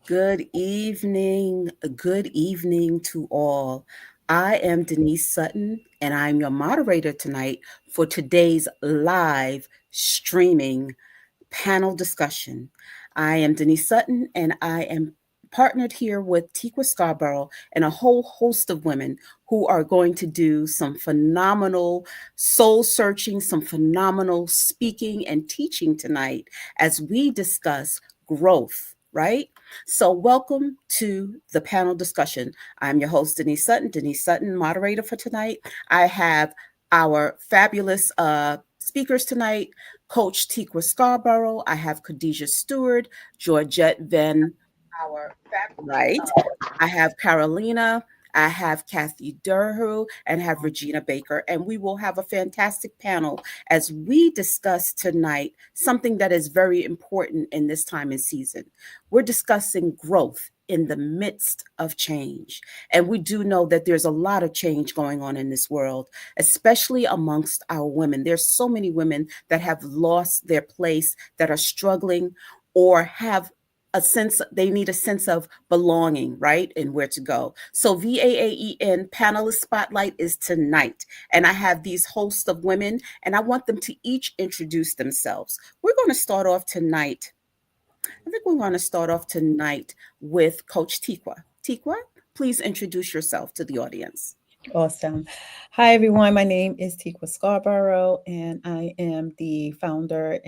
Good evening. Good evening to all. I am Denise Sutton, and I'm your moderator tonight for today's live streaming panel discussion. I am Denise Sutton, and I am partnered here with Tikwa Scarborough and a whole host of women who are going to do some phenomenal soul searching, some phenomenal speaking and teaching tonight as we discuss growth, right? So, welcome to the panel discussion. I'm your host, Denise Sutton, moderator for tonight. I have our fabulous speakers tonight. Coach Tikwa Scarborough. I have Khadijah Stewart, Georgette Van, our right. I have Carolina. I have Kathy Durhu and have Regina Baker, and we will have a fantastic panel as we discuss tonight something that is very important in this time and season. We're discussing growth in the midst of change. And we do know that there's a lot of change going on in this world, especially amongst our women. There's so many women that have lost their place, that are struggling or have a sense, they need a sense of belonging, right? And where to go. So VAAEN panelist spotlight is tonight. And I have these hosts of women and I want them to each introduce themselves. We're going to start off tonight. I think we're going to start off tonight with Coach Tikwa. Tikwa, please introduce yourself to the audience. Awesome. Hi, everyone. My name is Tikwa Scarborough, and I am the founder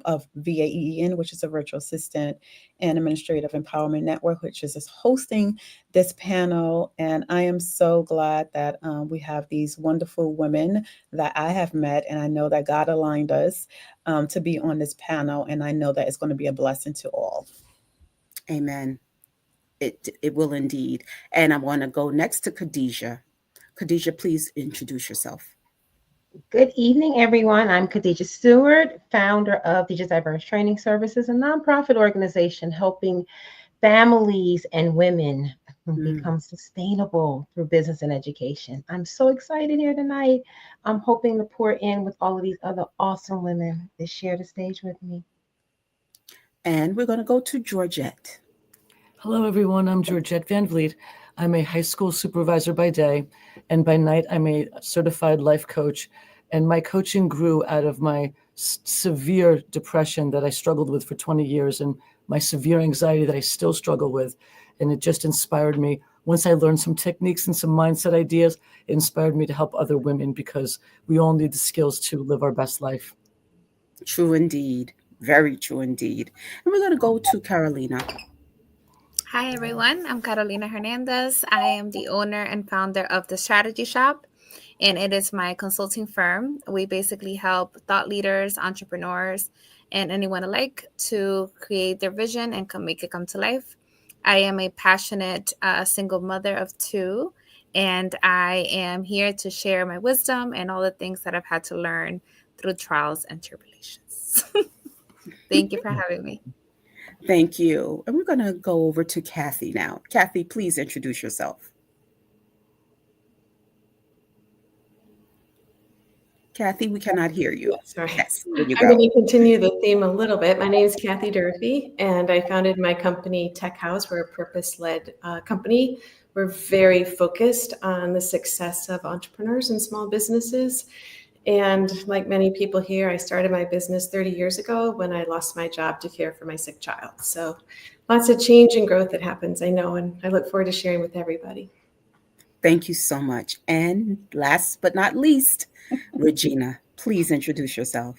of VAEN, which is a virtual assistant and administrative empowerment network, which is hosting this panel. And I am so glad that we have these wonderful women that I have met, and I know that God aligned us to be on this panel, and I know that it's going to be a blessing to all. Amen. It will indeed. And I want to go next to Khadijah. Khadijah, please introduce yourself. Good evening, everyone. I'm Khadijah Stewart, founder of Teachers Diverse Training Services, a nonprofit organization helping families and women become sustainable through business and education. I'm so excited here tonight. I'm hoping to pour in with all of these other awesome women that share the stage with me. And we're going to go to Georgette. Hello, everyone. I'm Georgette Van Vliet. I'm a high school supervisor by day, and by night, I'm a certified life coach. And my coaching grew out of my severe depression that I struggled with for 20 years and my severe anxiety that I still struggle with. And it just inspired me. Once I learned some techniques and some mindset ideas, it inspired me to help other women because we all need the skills to live our best life. True indeed. Very true indeed. And we're going to go to Carolina. Hi, everyone. I'm Carolina Hernandez. I am the owner and founder of The Strategy Shop, and it is my consulting firm. We basically help thought leaders, entrepreneurs, and anyone alike to create their vision and make it come to life. I am a passionate single mother of two, and I am here to share my wisdom and all the things that I've had to learn through trials and tribulations. Thank you for having me. Thank you. And we're going to go over to Kathy now. Kathy, please introduce yourself. Kathy, we cannot hear you. Sorry. Yes, there you I'm go. going to continue the theme a little bit. My name is Kathy Durfee, and I founded my company, Tech House. We're a purpose-led company. We're very focused on the success of entrepreneurs and small businesses. And like many people here, I started my business 30 years ago when I lost my job to care for my sick child. So lots of change and growth that happens, I know, and I look forward to sharing with everybody. Thank you so much. And last but not least, Regina, please introduce yourself.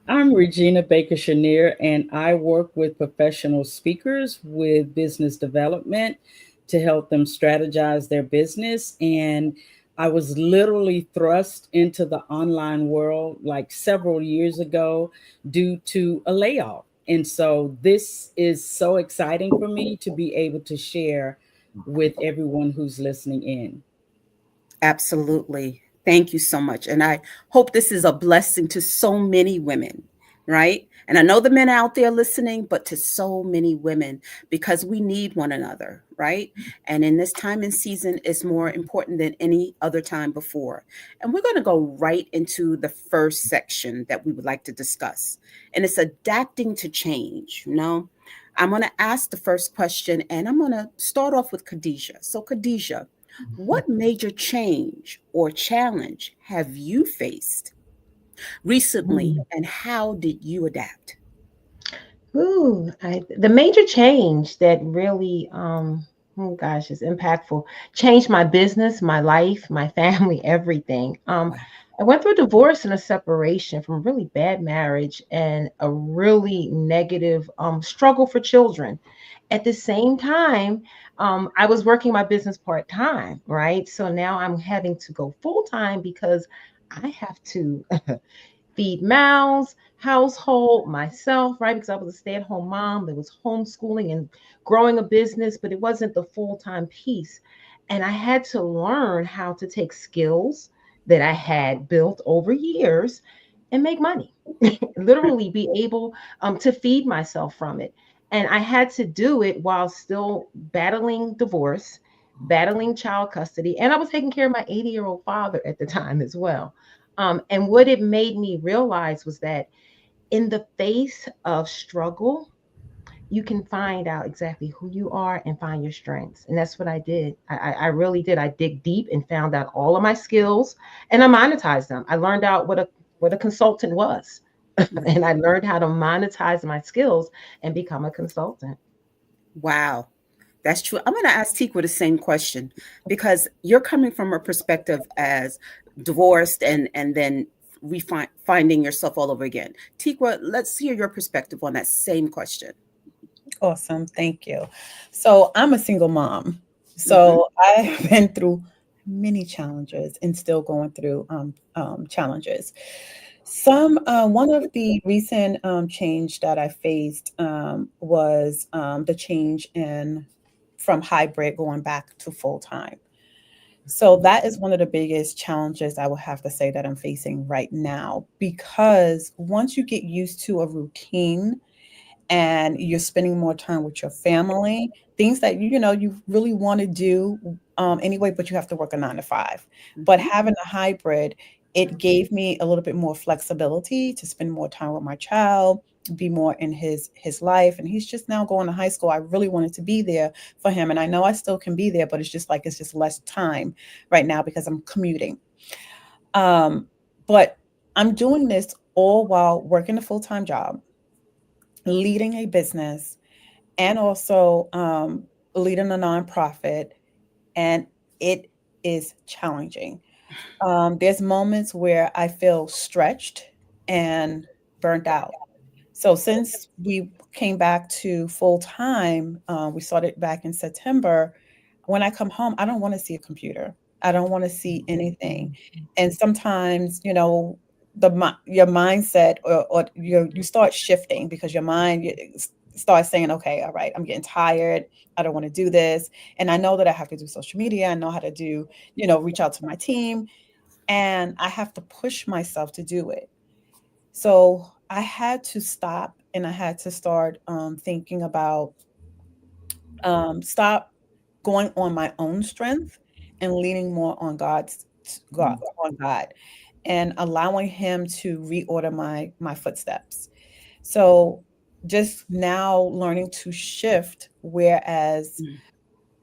I'm Regina Baker Chenier, and I work with professional speakers with business development to help them strategize their business. And I was literally thrust into the online world like several years ago due to a layoff. And so this is so exciting for me to be able to share with everyone who's listening in. Absolutely. Thank you so much. And I hope this is a blessing to so many women, right? And I know the men out there listening, but to so many women because we need one another, right? And in this time and season, it's more important than any other time before. And we're going to go right into the first section that we would like to discuss. And it's adapting to change, you know? I'm going to ask the first question and I'm going to start off with Khadijah. So, Khadijah, what major change or challenge have you faced recently and how did you adapt? The major change that really, oh gosh, is impactful, changed my business, my life, my family, everything. Wow. I went through a divorce and a separation from a really bad marriage and a really negative struggle for children. At the same time, I was working my business part time, right? So now I'm having to go full time because I have to feed mouths, household, myself, right? Because I was a stay at home mom that was homeschooling and growing a business, but it wasn't the full time piece. And I had to learn how to take skills that I had built over years and make money, literally be able to feed myself from it. And I had to do it while still battling divorce, battling child custody, and I was taking care of my 80-year-old father at the time as well. And what it made me realize was that in the face of struggle, you can find out exactly who you are and find your strengths. And that's what I did. I really did. I dig deep and found out all of my skills and I monetized them. I learned out what a consultant was. And I learned how to monetize my skills and become a consultant. Wow. That's true. I'm going to ask Tikwa the same question because you're coming from a perspective as divorced and then finding yourself all over again. Tikwa, let's hear your perspective on that same question. Awesome. Thank you. So I'm a single mom. Hmm. So I've been through many challenges and still going through challenges. One of the recent change that I faced was the change in from hybrid going back to full time. So that is one of the biggest challenges I would have to say that I'm facing right now because once you get used to a routine and you're spending more time with your family, things that you really want to do anyway, but you have to work a 9 to 5. But Hmm. having a hybrid, it gave me a little bit more flexibility to spend more time with my child, be more in his life, and he's just now going to high school. I really wanted to be there for him, and I know I still can be there, but it's just less time right now because I'm commuting. Um, but I'm doing this all while working a full-time job, leading a business, and also leading a nonprofit, and it is challenging. There's moments where I feel stretched and burnt out. So since we came back to full time, we started back in September. When I come home, I don't want to see a computer. I don't want to see anything. And sometimes, your mindset or you start shifting because your mind starts saying, okay, all right, I'm getting tired. I don't want to do this. And I know that I have to do social media. I know how to do, reach out to my team, and I have to push myself to do it. So I had to stop and I had to start thinking about stop going on my own strength and leaning more on God and allowing Him to reorder my footsteps. So just now learning to shift, whereas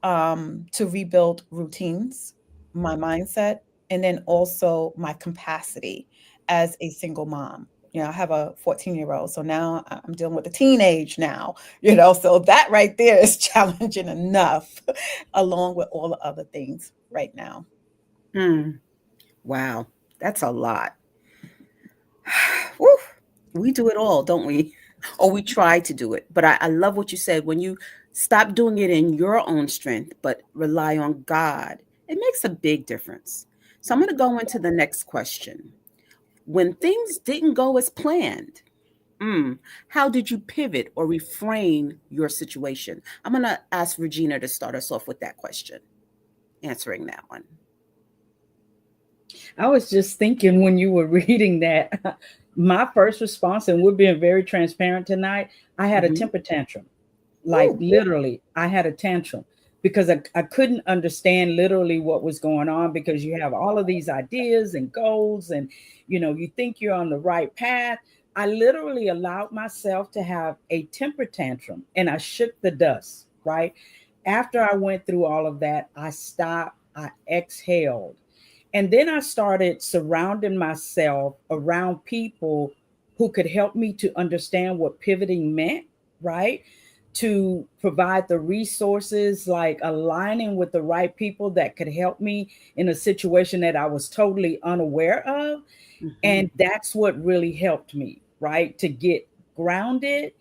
to rebuild routines, my mindset, and then also my capacity as a single mom. I have a 14-year-old, so now I'm dealing with a teenage now, so that right there is challenging enough, along with all the other things right now. Mm. Wow. That's a lot. Woo. We do it all, don't we? Or we try to do it. But I love what you said. When you stop doing it in your own strength, but rely on God, it makes a big difference. So I'm going to go into the next question. When things didn't go as planned, mm, how did you pivot or reframe your situation? I'm going to ask Regina to start us off with that question, answering that one. I was just thinking when you were reading that, my first response, and we're being very transparent tonight, I had a Hmm. temper tantrum. Like Ooh. literally, I had a tantrum because I couldn't understand literally what was going on because you have all of these ideas and goals and you think you're on the right path, I literally allowed myself to have a temper tantrum and I shook the dust, right? After I went through all of that, I stopped, I exhaled. And then I started surrounding myself around people who could help me to understand what pivoting meant, right? To provide the resources, like aligning with the right people that could help me in a situation that I was totally unaware of. Mhm. And that's what really helped me, right? To get grounded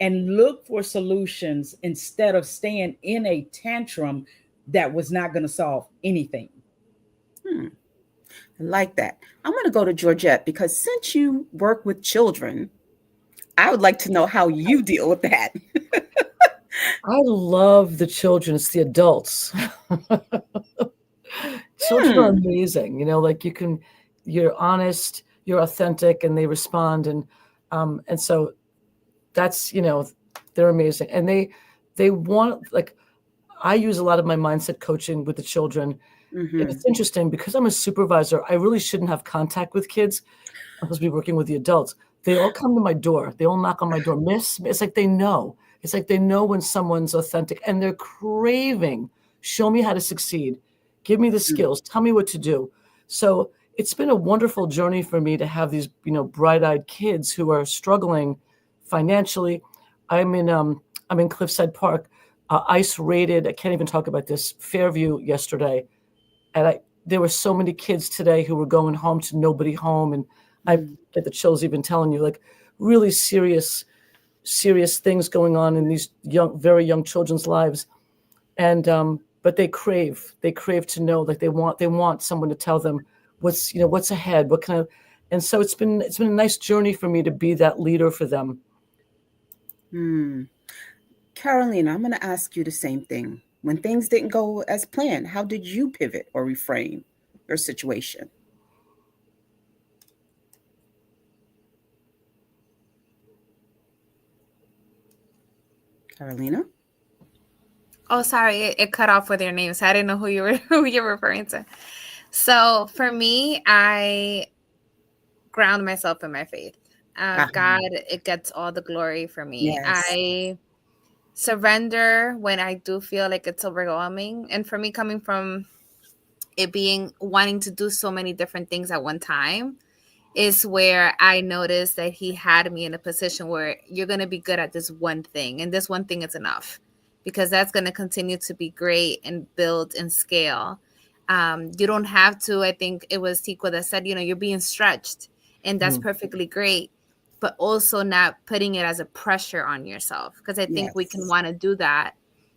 and look for solutions instead of staying in a tantrum that was not going to solve anything. Hmm. I like that. I'm going to go to Georgette because since you work with children, I would like to know how you deal with that. I love the children. It's the adults. Children are Hmm. amazing. Like you're honest, you're authentic, and they respond. And so that's, they're amazing. And they want, like, I use a lot of my mindset coaching with the children. And Hmm. it's interesting because I'm a supervisor. I really shouldn't have contact with kids. I'm supposed to be working with the adults. They all come to my door. They all knock on my door. Miss, it's like they know. It's like they know when someone's authentic and they're craving. Show me how to succeed. Give me the skills. Tell me what to do. So it's been a wonderful journey for me to have these, bright-eyed kids who are struggling financially. I'm in I'm in Cliffside Park, ICE raided. I can't even talk about this. Fairview yesterday, and there were so many kids today who were going home to nobody home, and I Mm. get the chills even telling you, like, really serious things going on in these very young children's lives. And but they crave to know, like, they want someone to tell them what's ahead, what kind of. And so it's been a nice journey for me to be that leader for them. Hmm. Carolina, I'm going to ask you the same thing. When things didn't go as planned, how did you pivot or reframe your situation? Carolina? Oh, sorry, it cut off with your name, so I didn't know who you were who you're referring to. So for me, I ground myself in my faith. Ah, God, it gets all the glory for me. yes. I surrender when I do feel like it's overwhelming. And for me, coming from it being wanting to do so many different things at one time, is where I noticed that he had me in a position where you're going to be good at this one thing, and this one thing is enough because that's going to continue to be great and build and scale. You don't have to, I think it was Tico that said, you're being stretched, and that's Mhm. perfectly great, but also not putting it as a pressure on yourself because I think we can Yes. want to do that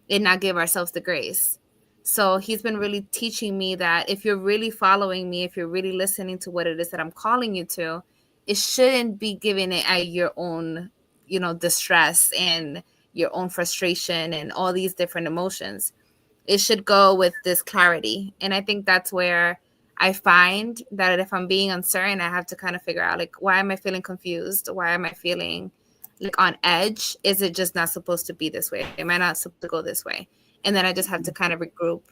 and not give ourselves the grace. So he's been really teaching me that if you're really following me, if you're really listening to what it is that I'm calling you to, it shouldn't be giving it at your own, distress and your own frustration and all these different emotions. It should go with this clarity. And I think that's where I find that if I'm being uncertain, I have to kind of figure out, like, why am I feeling confused? Why am I feeling like on edge? Is it just not supposed to be this way? Am I not supposed to go this way? And then I just have to kind of regroup.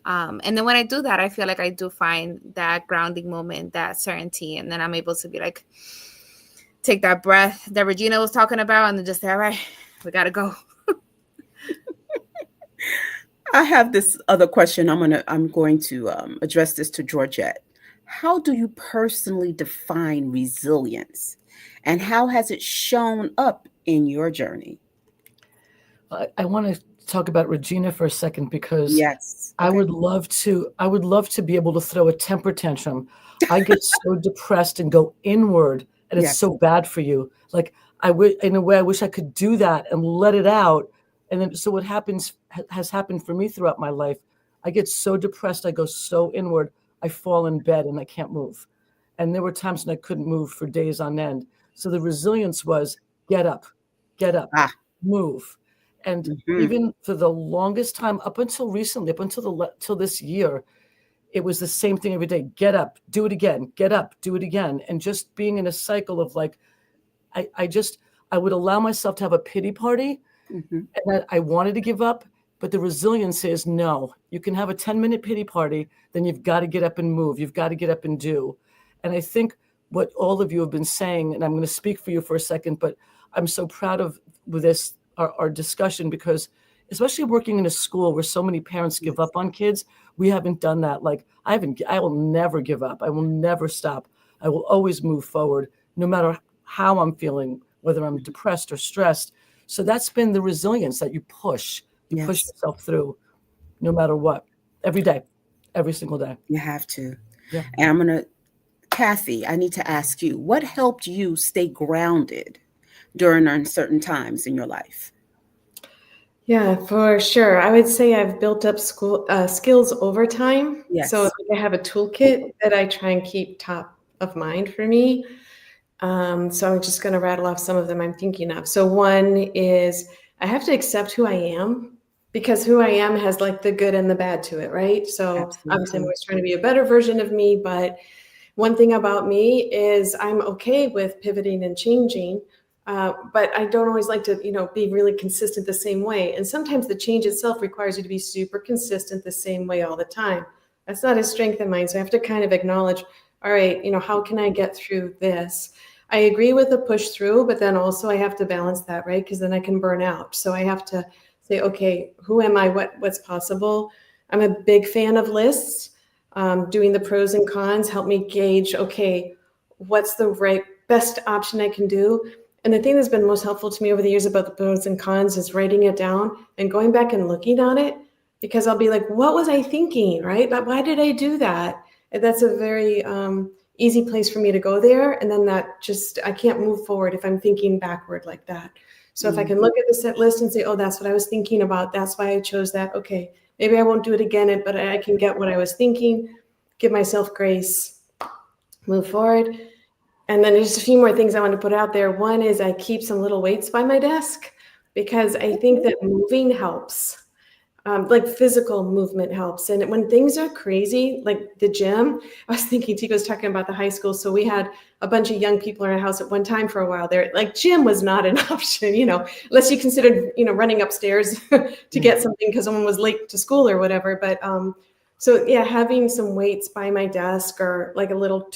And then when I do that, I feel like I do find that grounding moment, that certainty. And then I'm able to be like, take that breath that Regina was talking about and then just say, all right, we got to go. I have this other question. I'm going to address this to Georgette. How do you personally define resilience, and how has it shown up in your journey? I want to talk about Regina for a second because Yes. I Okay. would love to I would love to be able to throw a temper tantrum. I get so depressed and go inward, and it's Yes. so bad for you. Like, I would, in a way, I wish I could do that and let it out. And then, so what has happened for me throughout my life. I get so depressed, I go so inward, I fall in bed and I can't move. And there were times when I couldn't move for days on end. So the resilience was get up, Ah. move. And Hmm. even for the longest time, up until recently, up until till this year, it was the same thing every day. Get up, do it again, get up, do it again. And just being in a cycle of, like, I would allow myself to have a pity party, Hmm. and I wanted to give up, but the resilience is no. You can have a 10-minute pity party, then you've got to get up and move. You've got to get up and do. And I think what all of you have been saying, and I'm going to speak for you for a second, but I'm so proud of this our discussion, because especially working in a school where so many parents give up on kids, we haven't done that. Like I will never give up. I will never stop. I will always move forward, no matter how I'm feeling, whether I'm depressed or stressed. So that's been the resilience that you push Yes, yourself through, no matter what, every day, every single day. you have to. Yeah. And I'm going to, Kathy, I need to ask you, what helped you stay grounded during uncertain times in your life? Yeah, for sure. I would say I've built up skills over time. So Yes, I have a toolkit that I try and keep top of mind for me. So I'm just going to rattle off some of them I'm thinking of. So one is I have to accept who I am, because who I am has like the good and the bad to it, right? So obviously I'm absolutely. always trying to be a better version of me, but one thing about me is I'm okay with pivoting and changing, but I don't always like to, be really consistent the same way. And sometimes the change itself requires you to be super consistent the same way all the time. That's not a strength of mine. So I have to kind of acknowledge, all right, how can I get through this? I agree with the push through, but then also I have to balance that, right? Because then I can burn out. So I have to say, okay, who am I? What's possible? I'm a big fan of lists. Doing the pros and cons help me gauge, okay, what's the right best option I can do. And the thing that's been most helpful to me over the years about the pros and cons is writing it down and going back and looking at it, because I'll be like, what was I thinking, right? But why did I do that? And that's a very easy place for me to go there. And then I can't move forward if I'm thinking backward like that. So if I can look at the set list and say, oh, that's what I was thinking about, that's why I chose that. Okay, maybe I won't do it again, but I can get what I was thinking, give myself grace, move forward. And then there's just a few more things I want to put out there. One is I keep some little weights by my desk, because I think that moving helps. Like physical movement helps. And when things are crazy, like the gym, I was thinking, Tico was talking about the high school. So we had a bunch of young people in our house at one time for a while there. Like gym was not an option, unless you considered, running upstairs to get something because someone was late to school or whatever. But so yeah, having some weights by my desk, or like a little,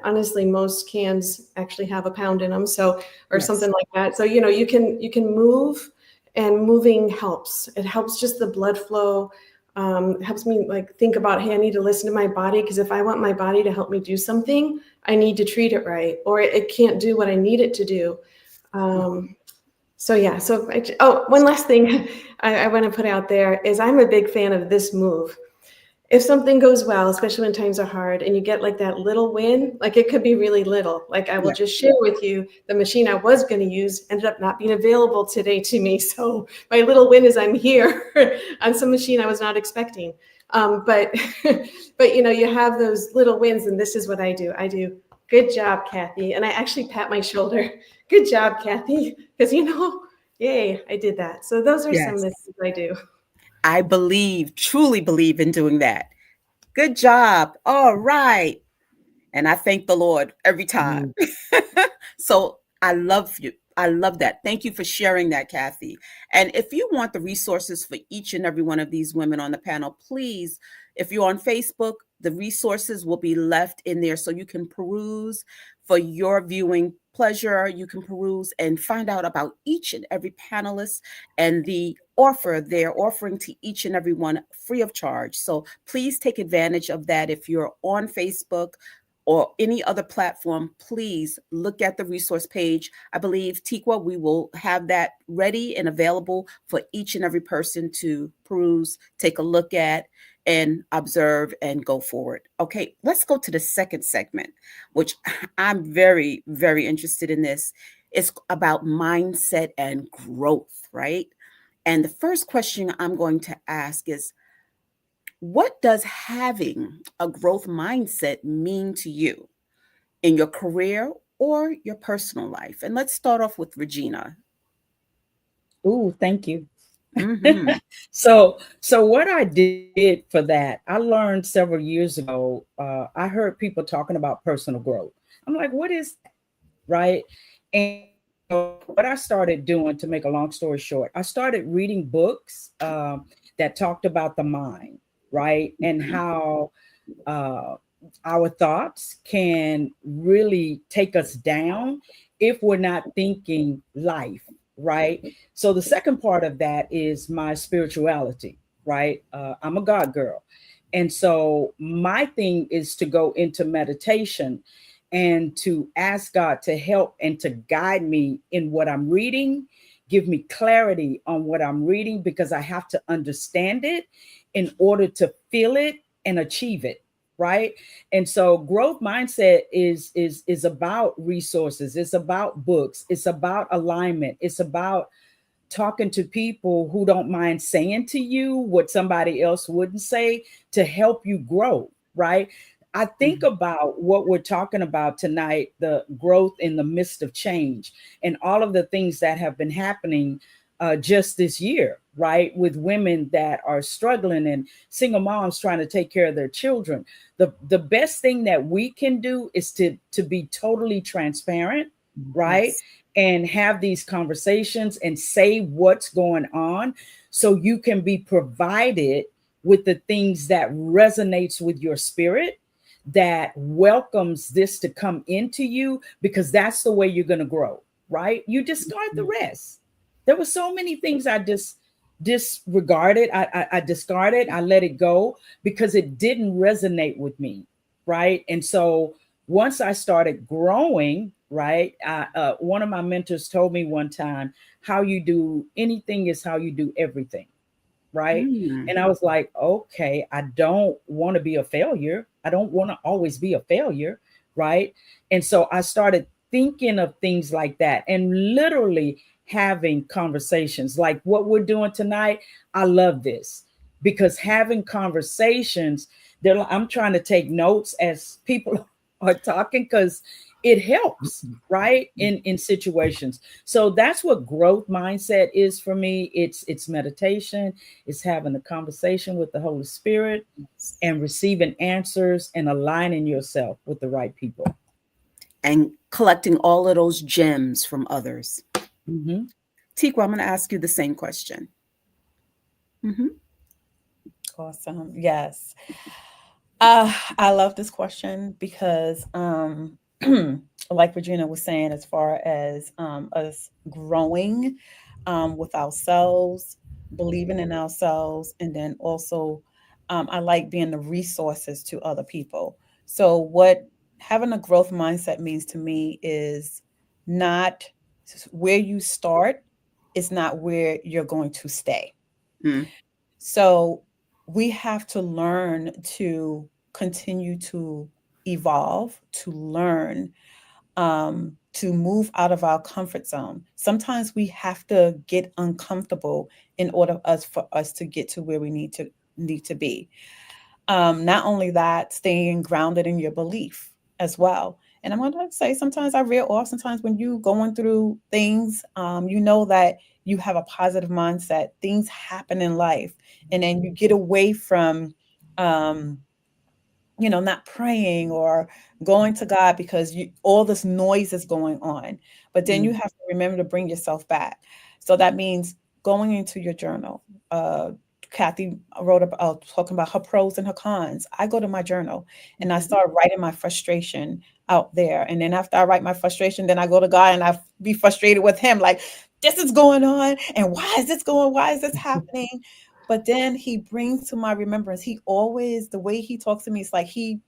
honestly, most cans actually have a pound in them. So, or Yes. something like that. So, you can move, and moving helps. It helps just the blood flow. It helps me like think about, hey, I need to listen to my body, because if I want my body to help me do something, I need to treat it right, or it can't do what I need it to do. So yeah. So one last thing I want to put out there is I'm a big fan of this move. If something goes well, especially when times are hard, and you get like that little win, like it could be really little. Like I will Yeah. just share with you, the machine I was going to use ended up not being available today to me. So my little win is I'm here on some machine I was not expecting. But but you have those little wins, and this is what I do. I do, good job, Kathy, and I actually pat my shoulder. Good job, Kathy, because yay, I did that. So those are some of the Yes. things I do. I truly believe in doing that. Good job. All right. And I thank the Lord every time. Mm. So I love you. I love that. Thank you for sharing that, Kathy. And if you want the resources for each and every one of these women on the panel, please, if you're on Facebook, the resources will be left in there so you can peruse for your viewing pleasure. You can peruse and find out about each and every panelist and the offer they're offering to each and every one free of charge. So please take advantage of that. If you're on Facebook or any other platform, please look at the resource page. I believe, Tikwa, we will have that ready and available for each and every person to peruse, take a look at, and observe and go forward. Okay, let's go to the second segment, which I'm very, very interested in this. It's about mindset and growth, right? And the first question I'm going to ask is, what does having a growth mindset mean to you in your career or your personal life? And let's start off with Regina. Ooh, thank you. Mm-hmm. So what I did for that, I learned several years ago. I heard people talking about personal growth. I'm like, what is that? Right? And what I started doing, to make a long story short, I started reading books that talked about the mind, right? And how our thoughts can really take us down if we're not thinking life, right? So the second part of that is my spirituality, right? I'm a God girl. And so my thing is to go into meditation and to ask God to help and to guide me in what I'm reading, give me clarity on what I'm reading, because I have to understand it in order to feel it and achieve it, right? And so growth mindset is about resources, it's about books, it's about alignment, it's about talking to people who don't mind saying to you what somebody else wouldn't say to help you grow, right? I think about what we're talking about tonight, the growth in the midst of change and all of the things that have been happening just this year, right? With women that are struggling and single moms trying to take care of their children. The best thing that we can do is to be totally transparent, right? Yes. And have these conversations and say what's going on so you can be provided with the things that resonates with your spirit, that welcomes this to come into you, because that's the way you're going to grow, right? You discard the rest. There were so many things I just disregarded. I discarded. I let it go because it didn't resonate with me, right? And so once I started growing, right, one of my mentors told me one time, how you do anything is how you do everything, right? Mm. And I was like, okay, I don't want to be a failure. I don't want to always be a failure, right? And so I started thinking of things like that and literally having conversations like what we're doing tonight. I love this because having conversations, I'm trying to take notes as people are talking because it helps, right, in situations. So that's what growth mindset is for me. It's meditation, it's having a conversation with the Holy Spirit and receiving answers and aligning yourself with the right people. And collecting all of those gems from others. Hmm. Tikwa, I'm going to ask you the same question. Mm-hmm. Awesome. Yes. I love this question because, like Regina was saying, as far as us growing with ourselves, believing in ourselves, and then also, I like being the resources to other people. So, what having a growth mindset means to me is not where you start, is not where you're going to stay. Mm. So we have to learn to continue to evolve, to learn, to move out of our comfort zone. Sometimes we have to get uncomfortable in order for us to get to where we need to be. Not only that, staying grounded in your belief as well. And I'm going to say sometimes I veer off. Sometimes when you going through things, you know that you have a positive mindset. Things happen in life, and then you get away from, um, not praying or going to God because all this noise is going on. But then you Mm. have to remember to bring yourself back. So that means going into your journal. Kathy wrote about talking about her pros and her cons. I go to my journal and I start writing my frustration out there. And then after I write my frustration, then I go to God and I be frustrated with him, like, this is going on. And why is this going? Why is this happening? But then he brings to my remembrance, he always, the way he talks to me, it's like he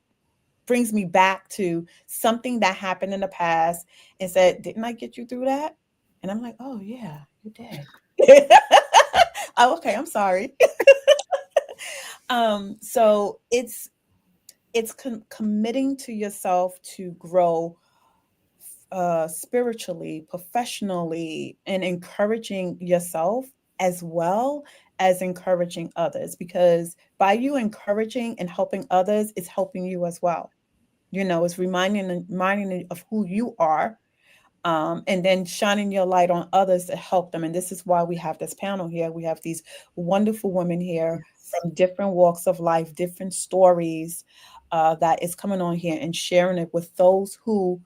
brings me back to something that happened in the past and said, didn't I get you through that? And I'm like, oh, yeah, you did. Oh, okay, I'm sorry. So it's committing to yourself to grow spiritually, professionally, and encouraging yourself as well as encouraging others. Because by you encouraging and helping others, it's helping you as well. It's reminding you of who you are, and then shining your light on others to help them. And this is why we have this panel here. We have these wonderful women here Yes. from different walks of life, different stories that is coming on here and sharing it with those who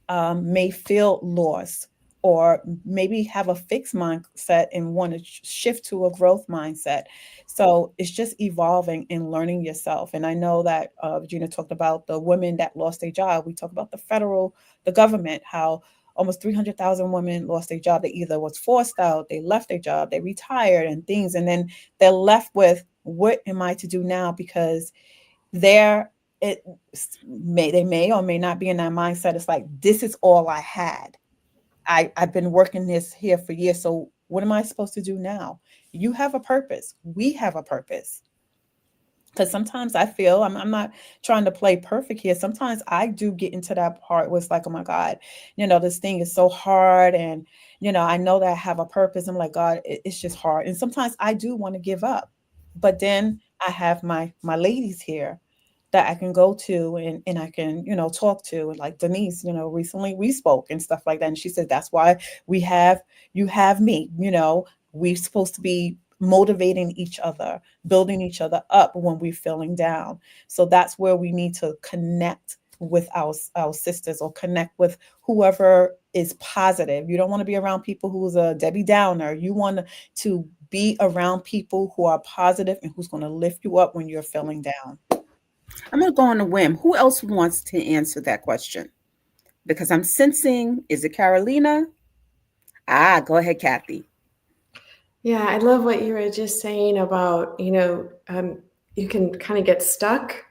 may feel lost, or maybe have a fixed mindset and want to shift to a growth mindset. So it's just evolving and learning yourself. And I know that Regina talked about the women that lost their job. We talk about the government, how almost 300,000 women lost their job. They either was forced out, they left their job, they retired and things. And then they're left with, what am I to do now? Because they're, it they may or may not be in that mindset. It's like, this is all I had. I've been working this here for years. So what am I supposed to do now? You have a purpose. We have a purpose. Because sometimes I feel, I'm not trying to play perfect here. Sometimes I do get into that part where it's like, oh my God, this thing is so hard. And, I know that I have a purpose. I'm like, God, it's just hard. And sometimes I do want to give up. But then I have my ladies here that I can go to, and I can, talk to. And like Denise, recently we spoke and stuff like that. And she said, that's why you have me, we're supposed to be motivating each other, building each other up when we're feeling down. So that's where we need to connect with our sisters, or connect with whoever is positive. You don't want to be around people who's a Debbie Downer. You want to be around people who are positive and who's going to lift you up when you're feeling down. I'm going to go on a whim. Who else wants to answer that question? Because I'm sensing, is it Carolina? Go ahead, Kathy. Yeah, I love what you were just saying about, you can kind of get stuck.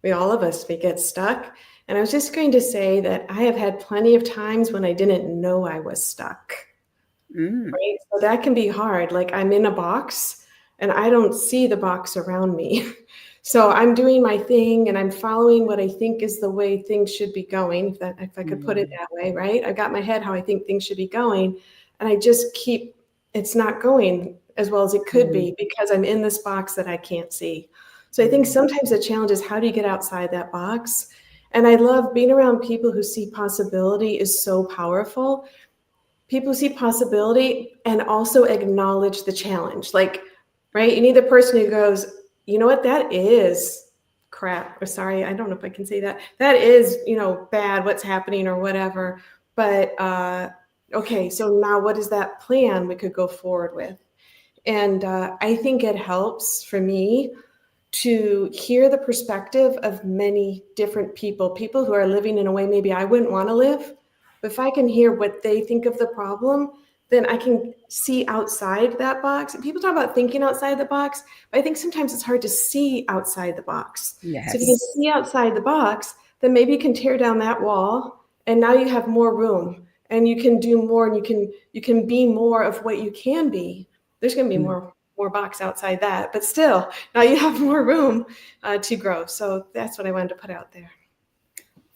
All of us, we get stuck. And I was just going to say that I have had plenty of times when I didn't know I was stuck. Right? So that can be hard. Like, I'm in a box and I don't see the box around me. So I'm doing my thing and I'm following what I think is the way things should be going, if I could put it that way, right? I've got my head how I think things should be going, and I just it's not going as well as it could be because I'm in this box that I can't see. So I think sometimes the challenge is, how do you get outside that box? And I love being around people who see possibility is so powerful. People who see possibility and also acknowledge the challenge. Like, right? You need the person who goes, you know what, that is crap. Or sorry, I don't know if I can say that. That is, bad, what's happening or whatever. But okay, so now what is that plan we could go forward with? And I think it helps for me to hear the perspective of many different people who are living in a way maybe I wouldn't want to live. But if I can hear what they think of the problem, then I can see outside that box. People talk about thinking outside the box, but I think sometimes it's hard to see outside the box. So if you can Yes. see outside the box, then maybe you can tear down that wall, and now you have more room, and you can do more, and you can be more of what you can be. There's going to be more box outside that, but still, now you have more room to grow. So that's what I wanted to put out there.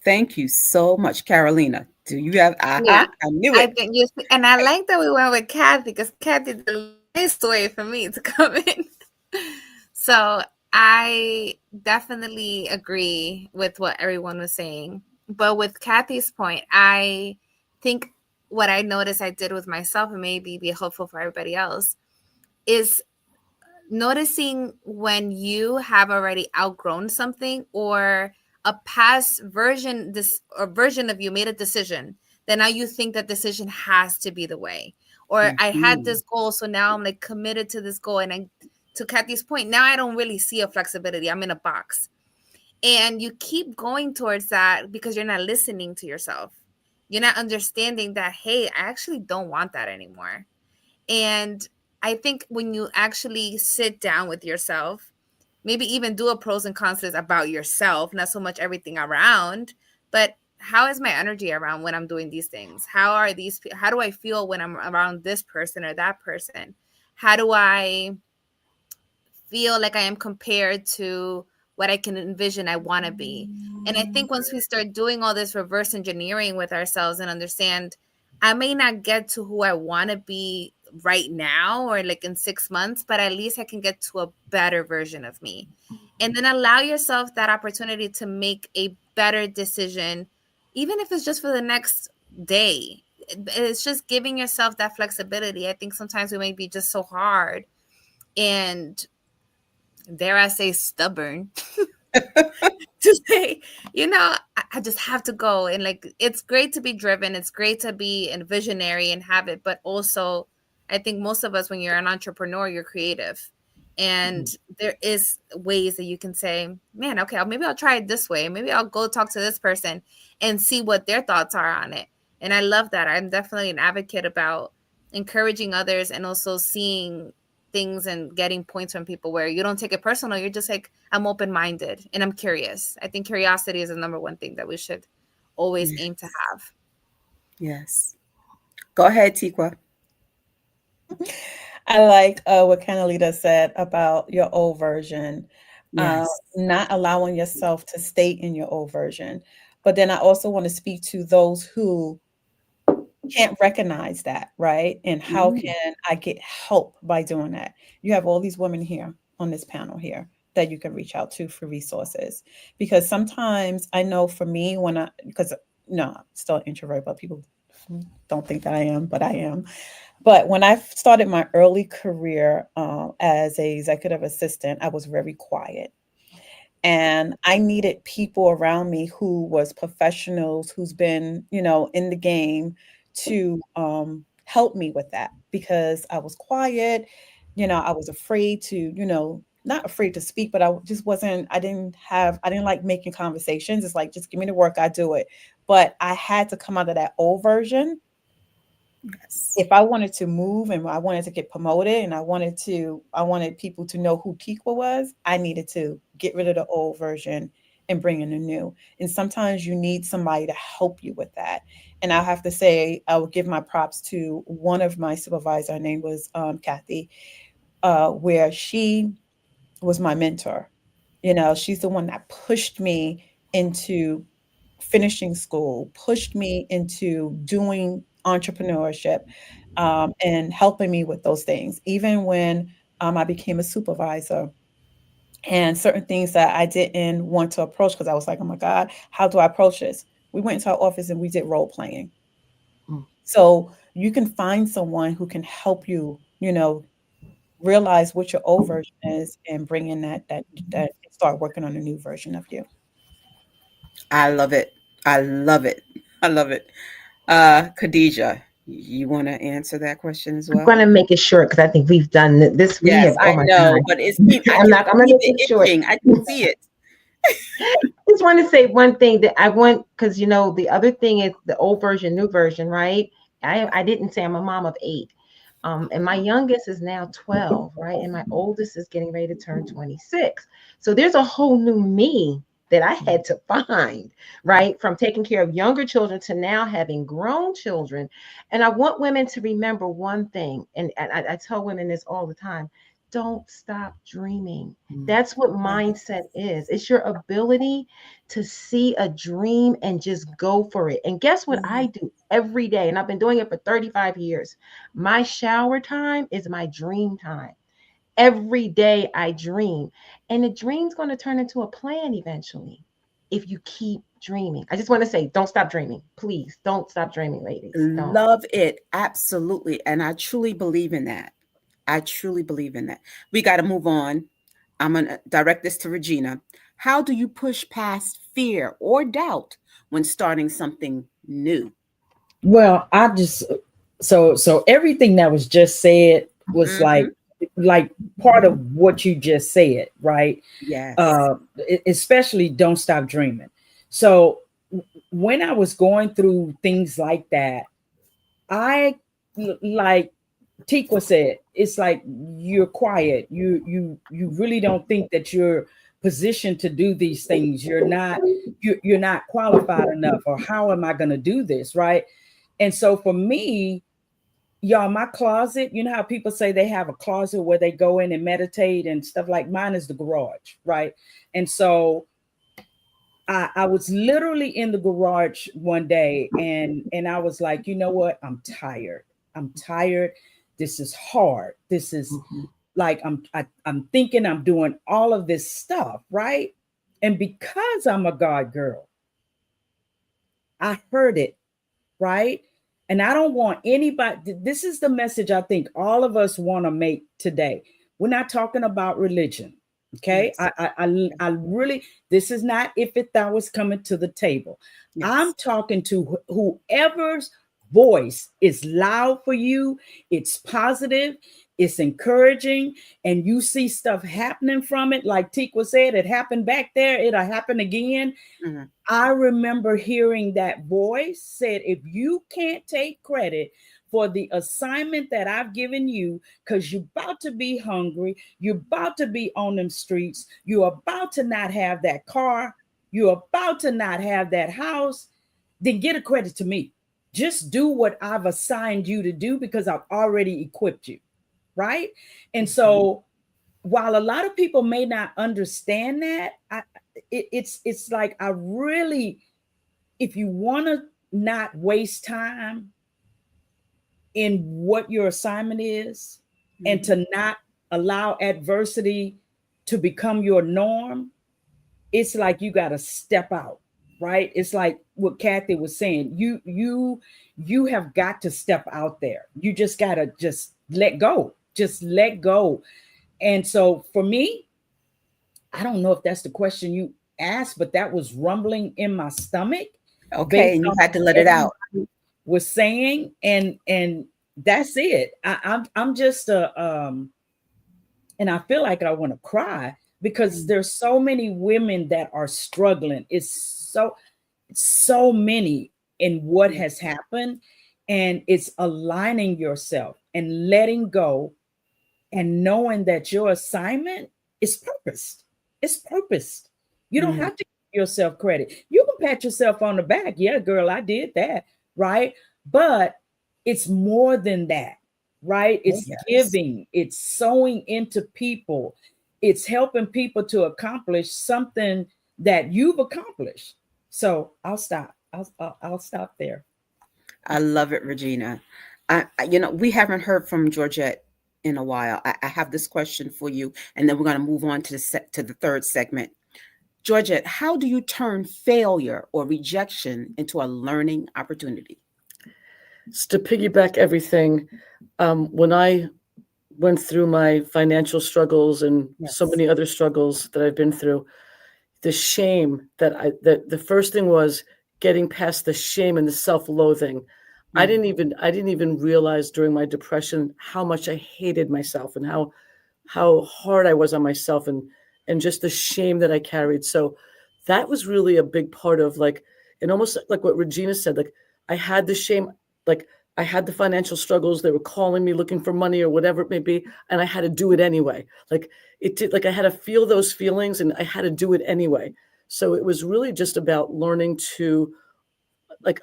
Thank you so much, Carolina. Do you have, Yeah, I knew I it. think you, and I like that we went with Kathy, because Kathy did a nice way for me to come in. So I definitely agree with what everyone was saying. But with Kathy's point, I think what I noticed I did with myself, and maybe be helpful for everybody else, is noticing when you have already outgrown something, or a past version of you made a decision, then now you think that decision has to be the way. Or I had Mhm. this goal, so now I'm like committed to this goal, and to Kathy's point, now I don't really see a flexibility. I'm in a box, and you keep going towards that because you're not listening to yourself. You're not understanding that, hey, I actually don't want that anymore. And I think when you actually sit down with yourself, maybe even do a pros and cons list about yourself, not so much everything around, but how is my energy around when I'm doing these things? How do I feel when I'm around this person or that person? How do I feel like I am compared to what I can envision I want to be? And I think once we start doing all this reverse engineering with ourselves and understand, I may not get to who I want to be right now or like in 6 months, but at least I can get to a better version of me. And then allow yourself that opportunity to make a better decision, even if it's just for the next day. It's just giving yourself that flexibility. I think sometimes we may be just so hard and, dare I say, stubborn to say, I just have to go. And like, it's great to be driven. It's great to be a visionary and have it. But also, I think most of us, when you're an entrepreneur, you're creative. And there is ways that you can say, man, okay, maybe I'll try it this way. Maybe I'll go talk to this person and see what their thoughts are on it. And I love that. I'm definitely an advocate about encouraging others and also seeing things and getting points from people where you don't take it personal. You're just like, I'm open-minded and I'm curious. I think curiosity is the number one thing that we should always aim to Yes. have. Yes. Go ahead, Tikwa. I like what Canalita said about your old version, Yes. not allowing yourself to stay in your old version. But then I also want to speak to those who can't recognize that, right? And how Mm, can I get help by doing that? You have all these women here on this panel here that you can reach out to for resources. Because sometimes I know for me, because no, I'm still an introvert, but people don't think that I am, but I am. But when I started my early career as a executive assistant, I was very quiet. And I needed people around me who was professionals, who's been, in the game to help me with that because I was quiet. I was afraid to, not afraid to speak, but I just wasn't, I didn't like making conversations. It's like, just give me the work, I do it. But I had to come out of that old version yes. if I wanted to move and I wanted to get promoted and I wanted people to know who Kikwa was, I needed to get rid of the old version and bring in the new. And sometimes you need somebody to help you with that. And I have to say, I will give my props to one of my supervisor. Her name was Kathy, where she was my mentor. She's the one that pushed me into finishing school, pushed me into doing entrepreneurship, and helping me with those things. Even when I became a supervisor and certain things that I didn't want to approach because I was like, oh my God, how do I approach this? We went into our office and we did role playing. Mm. So you can find someone who can help you, realize what your old version is and bring in that start working on a new version of you. I love it. I love it. I love it. Khadijah, you want to answer that question as I'm well? going to make it short because I think we've done this. We Yes, have, oh I my know, God. but I I'm can not, I'm going to see make the it short. itching. I can see it. Just want to say one thing that I want, because the other thing is the old version, new version, right? I didn't say I'm a mom of 8. And my youngest is now 12, right? And my oldest is getting ready to turn 26. So there's a whole new me that I had to find, right? From taking care of younger children to now having grown children. And I want women to remember one thing, and I tell women this all the time: don't stop dreaming. Mm, That's what Yeah. mindset is. It's your ability to see a dream and just go for it. And guess what Yeah. I do every day? And I've been doing it for 35 years. My shower time is my dream time. Every day I dream. And the dream's going to turn into a plan eventually if you keep dreaming. I just want to say, don't stop dreaming. Please don't stop dreaming, ladies. Don't. love it. Absolutely. And I truly believe in that. I truly believe in that. We got to move on. I'm going to direct this to Regina. How do you push past fear or doubt when starting something new? Well, I just so everything that was just said was Hmm. like part of what you just said, right? Yes. Especially don't stop dreaming. So when I was going through things like that, I like Tikwa said, it's like you're quiet. You really don't think that you're positioned to do these things. You're not qualified enough, or how am I going to do this, right? And so for me, y'all, my closet, you know how people say they have a closet where they go in and meditate and stuff, like mine is the garage, right? And so I was literally in the garage one day and I was like, you know what? I'm tired. I'm tired. This is hard. This is Mhm. like I'm thinking I'm doing all of this stuff, right? And because I'm a God girl, I heard it, right? And I don't want anybody, this is the message I think all of us want to make today. We're not talking about religion. Okay. Yes. I really, this is not if it thou was coming to the table. I'm Yes. talking to whoever's voice is loud for you, it's positive, it's encouraging, and you see stuff happening from it. Like Tikwa said, it happened back there, it'll happen again. Mhm. I remember hearing that voice said, if you can't take credit for the assignment that I've given you, because you're about to be hungry, you're about to be on them streets, you're about to not have that car, you're about to not have that house, then get a credit to me. Just do what I've assigned you to do because I've already equipped you. Right. And Mhm. so while a lot of people may not understand that, it's like I really, if you want to not waste time in what your assignment is and Mhm. to not allow adversity to become your norm, it's like you got to step out, right? It's like what Kathy was saying. You have got to step out there. You just got to just let go. Just let go. And so for me, I don't know if that's the question you asked, but that was rumbling in my stomach Okay, based and you on had to let what it out. everybody was saying, and that's it. I'm just and I feel like I want to cry because Mm. there's so many women that are struggling. It's so many in what Yeah. has happened, and it's aligning yourself and letting go and knowing that your assignment is purposed. It's purposed. You don't Mm. have to give yourself credit. You can pat yourself on the back. Yeah, girl, I did that. Right. But it's more than that. Right. Oh, It's yes. giving, it's sowing into people, it's helping people to accomplish something that you've accomplished. So I'll stop. I'll stop there. I love it, Regina. We haven't heard from Georgette in a while. I have this question for you, and then we're going to move on to to the third segment. Georgette, how do you turn failure or rejection into a learning opportunity? To piggyback everything, when I went through my financial struggles and so Yes. many other struggles that I've been through, the shame that the first thing was getting past the shame and the self-loathing. Mm. I didn't even realize during my depression how much I hated myself and how hard I was on myself and just the shame that I carried. So that was really a big part of like, and almost like what Regina said, like I had the shame, like I had the financial struggles. They were calling me looking for money or whatever it may be, and I had to do it anyway. Like it did, like I had to feel those feelings and I had to do it anyway. So it was really just about learning to like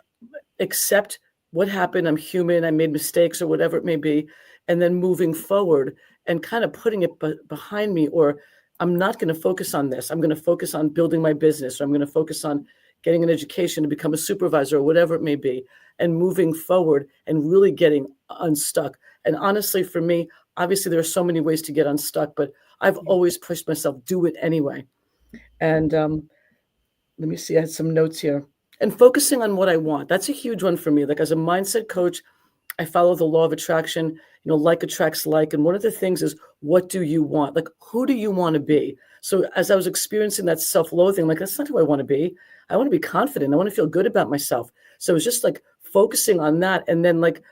accept what happened. I'm human. I made mistakes or whatever it may be. And then moving forward and kind of putting it behind me, or I'm not going to focus on this. I'm going to focus on building my business, or I'm going to focus on getting an education to become a supervisor or whatever it may be, and moving forward and really getting unstuck. And honestly, for me, obviously, there are so many ways to get unstuck, but I've Yeah. always pushed myself, do it anyway. And let me see, I had some notes here. And focusing on what I want. That's a huge one for me. Like as a mindset coach, I follow the law of attraction, like attracts like. And one of the things is, what do you want? Like, who do you want to be? So as I was experiencing that self-loathing, like, that's not who I want to be. I want to be confident. I want to feel good about myself. So it was just like focusing on that. And then like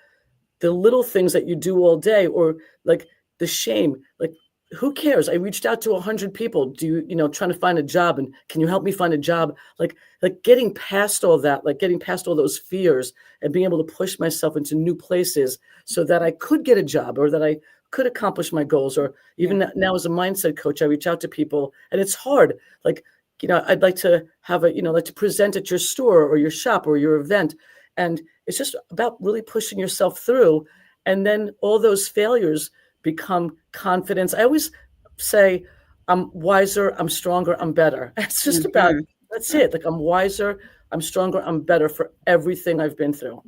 the little things that you do all day, or like the shame, like who cares? I reached out to 100 people. Trying to find a job, and can you help me find a job? Like getting past all that, like getting past all those fears and being able to push myself into new places so that I could get a job or that I could accomplish my goals. Or Yeah. even now as a mindset coach, I reach out to people and it's hard. Like, I'd like to have like to present at your store or your shop or your event. And it's just about really pushing yourself through. And then all those failures become confidence. I always say, I'm wiser, I'm stronger, I'm better. It's just about, Mhm. that's it. Like I'm wiser, I'm stronger, I'm better for everything I've been through.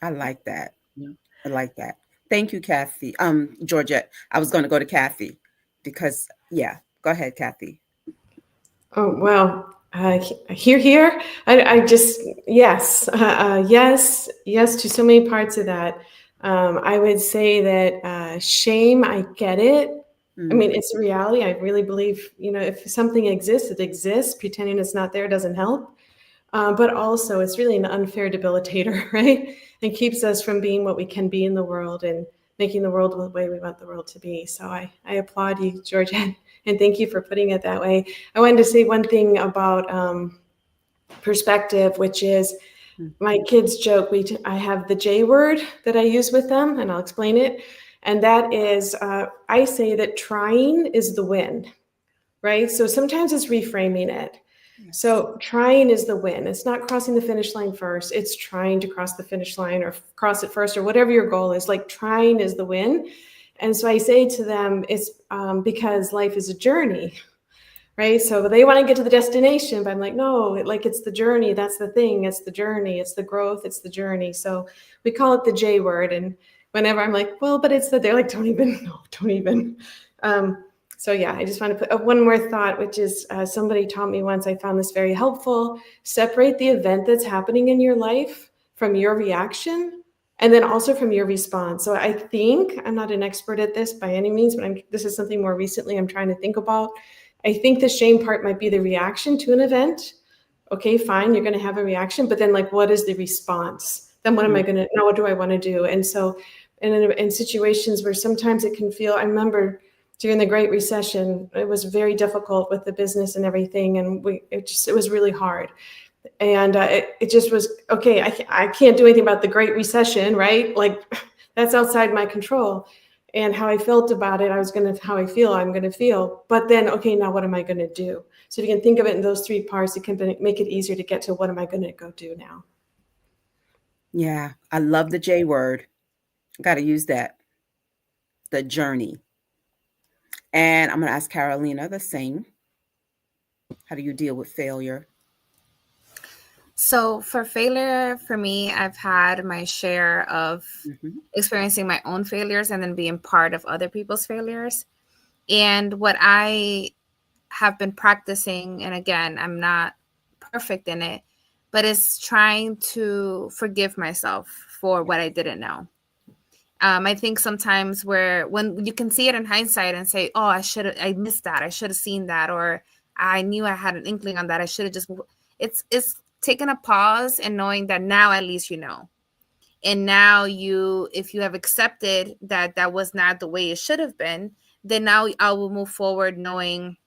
I like that. Yeah. I like that. Thank you, Kathy. Georgette. I was going to go to Kathy because, yeah, go ahead, Kathy. Oh, well, here. I just, yes, yes to so many parts of that. I would say that shame, I get it. I mean, it's a reality. I really believe, if something exists, it exists. Pretending it's not there doesn't help. But also, it's really an unfair debilitator, right? And keeps us from being what we can be in the world and making the world the way we want the world to be. So I applaud you, Georgia, and thank you for putting it that way. I wanted to say one thing about perspective, which is my kids joke. I have the J word that I use with them, and I'll explain it. And that is, I say that trying is the win, right? So sometimes it's reframing it. Yes. So trying is the win. It's not crossing the finish line first. It's trying to cross the finish line or cross it first or whatever your goal is. Like trying is the win. And so I say to them, it's because life is a journey, right? So they want to get to the destination, but I'm like, no, it's the journey. That's the thing. It's the journey. It's the growth. It's the journey. So we call it the J word. And whenever I'm like, well, but it's they're like, don't even, no, don't even. So yeah, I just want to put one more thought, which is somebody taught me once, I found this very helpful. Separate the event that's happening in your life from your reaction and then also from your response. So I think, I'm not an expert at this by any means, but this is something more recently I'm trying to think about. I think the shame part might be the reaction to an event. Okay, fine, you're going to have a reaction, but then what is the response? Then what am I going to, now what do I want to do? And so in situations where sometimes it can feel, I remember during the Great Recession, it was very difficult with the business and everything. And it was really hard. And it just was, okay, I can't do anything about the Great Recession, right? That's outside my control. And how I felt about it, how I feel, I'm going to feel. But then, okay, now what am I going to do? So if you can think of it in those three parts, it can make it easier to get to what am I going to go do now? Yeah, I love the J word. Got to use that. The journey. And I'm going to ask Carolina the same. How do you deal with failure? So for failure, for me, I've had my share of experiencing my own failures and then being part of other people's failures. And what I have been practicing, and again, I'm not perfect in it, but it's trying to forgive myself for what I didn't know. I think sometimes when you can see it in hindsight and say, oh, I missed that. I should have seen that. Or I knew I had an inkling on that. I should have it's taking a pause and knowing that now at least you know. And now if you have accepted that was not the way it should have been, then now I will move forward knowing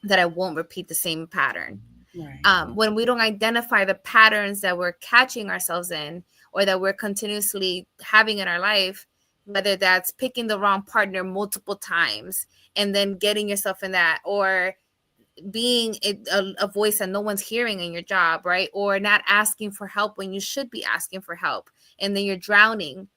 that I won't repeat the same pattern. Right. When we don't identify the patterns that we're catching ourselves in or that we're continuously having in our life, whether that's picking the wrong partner multiple times and then getting yourself in that, or being a voice that no one's hearing in your job, right? Or not asking for help when you should be asking for help, and then you're drowning.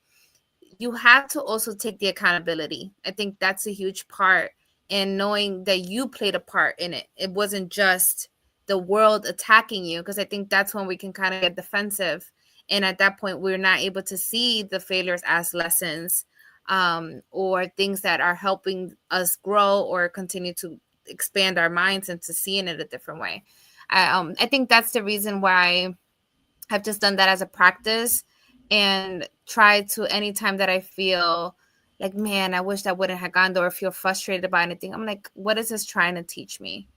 You have to also take the accountability. I think that's a huge part in knowing that you played a part in it. It wasn't just the world attacking you, because I think that's when we can kind of get defensive. And at that point, we're not able to see the failures as lessons or things that are helping us grow or continue to expand our minds into seeing it a different way. I think that's the reason why I've just done that as a practice and try to, anytime that I feel like, man, I wish that wouldn't have gone there, or feel frustrated about anything, I'm like, what is this trying to teach me?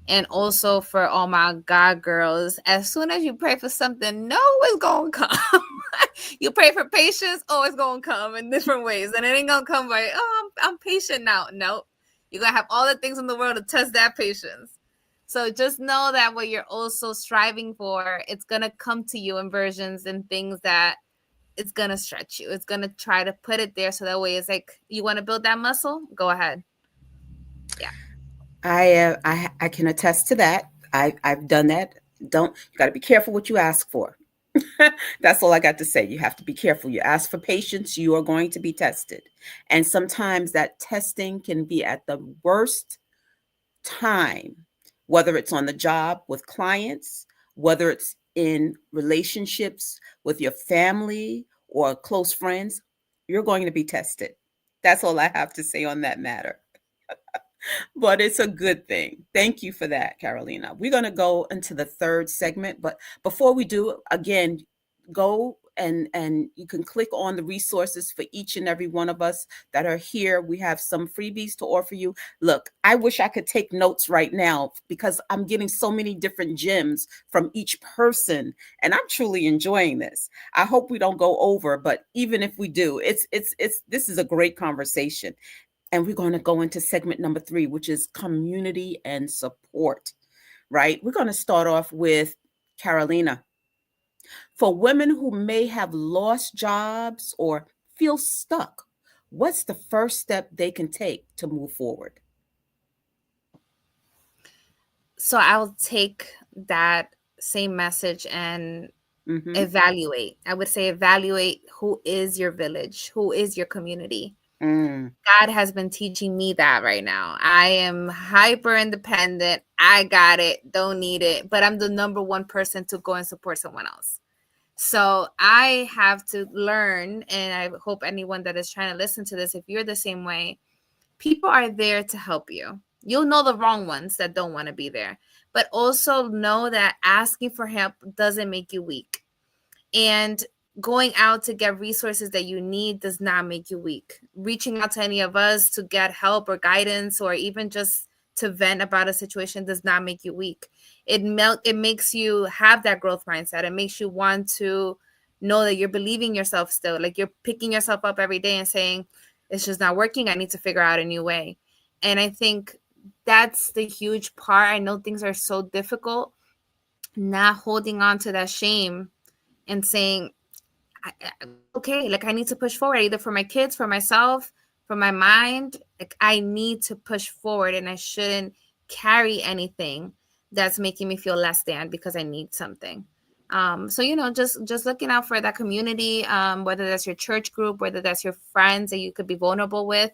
And also for all my God girls, as soon as you pray for something, no, it's going to come. You pray for patience, oh, it's going to come in different ways. And it ain't going to come by, oh, I'm patient now. Nope. You're going to have all the things in the world to test that patience. So just know that what you're also striving for, it's going to come to you in versions and things that it's going to stretch you. It's going to try to put it there so that way it's like, you want to build that muscle? Go ahead. Yeah. I can attest to that. I've done that. You got to be careful what you ask for. That's all I got to say. You have to be careful. You ask for patience, you are going to be tested. And sometimes that testing can be at the worst time, whether it's on the job with clients, whether it's in relationships with your family or close friends. You're going to be tested. That's all I have to say on that matter. But it's a good thing. Thank you for that, Carolina. We're going to go into the third segment. But before we do, again, go and you can click on the resources for each and every one of us that are here. We have some freebies to offer you. Look, I wish I could take notes right now because I'm getting so many different gems from each person, and I'm truly enjoying this. I hope we don't go over, but even if we do, it's this is a great conversation. And we're going to go into segment number 3, which is community and support, right? We're going to start off with Carolina. For women who may have lost jobs or feel stuck, what's the first step they can take to move forward? So I'll take that same message and Mm-hmm. evaluate. I would say evaluate who is your village, who is your community. Mm. God has been teaching me that right now. I am hyper independent. I got it, don't need it, but I'm the number one person to go and support someone else. So I have to learn, and I hope anyone that is trying to listen to this, if you're the same way, people are there to help you. You'll know the wrong ones that don't want to be there, but also know that asking for help doesn't make you weak. And going out to get resources that you need does not make you weak. Reaching out to any of us to get help or guidance or even just to vent about a situation does not make you weak. It makes you have that growth mindset. It makes you want to know that you're believing yourself still. Like you're picking yourself up every day and saying, it's just not working. I need to figure out a new way. And I think that's the huge part. I know things are so difficult, not holding on to that shame and saying, okay, like I need to push forward either for my kids, for myself, for my mind. Like I need to push forward and I shouldn't carry anything that's making me feel less than because I need something. So just looking out for that community, whether that's your church group, whether that's your friends that you could be vulnerable with.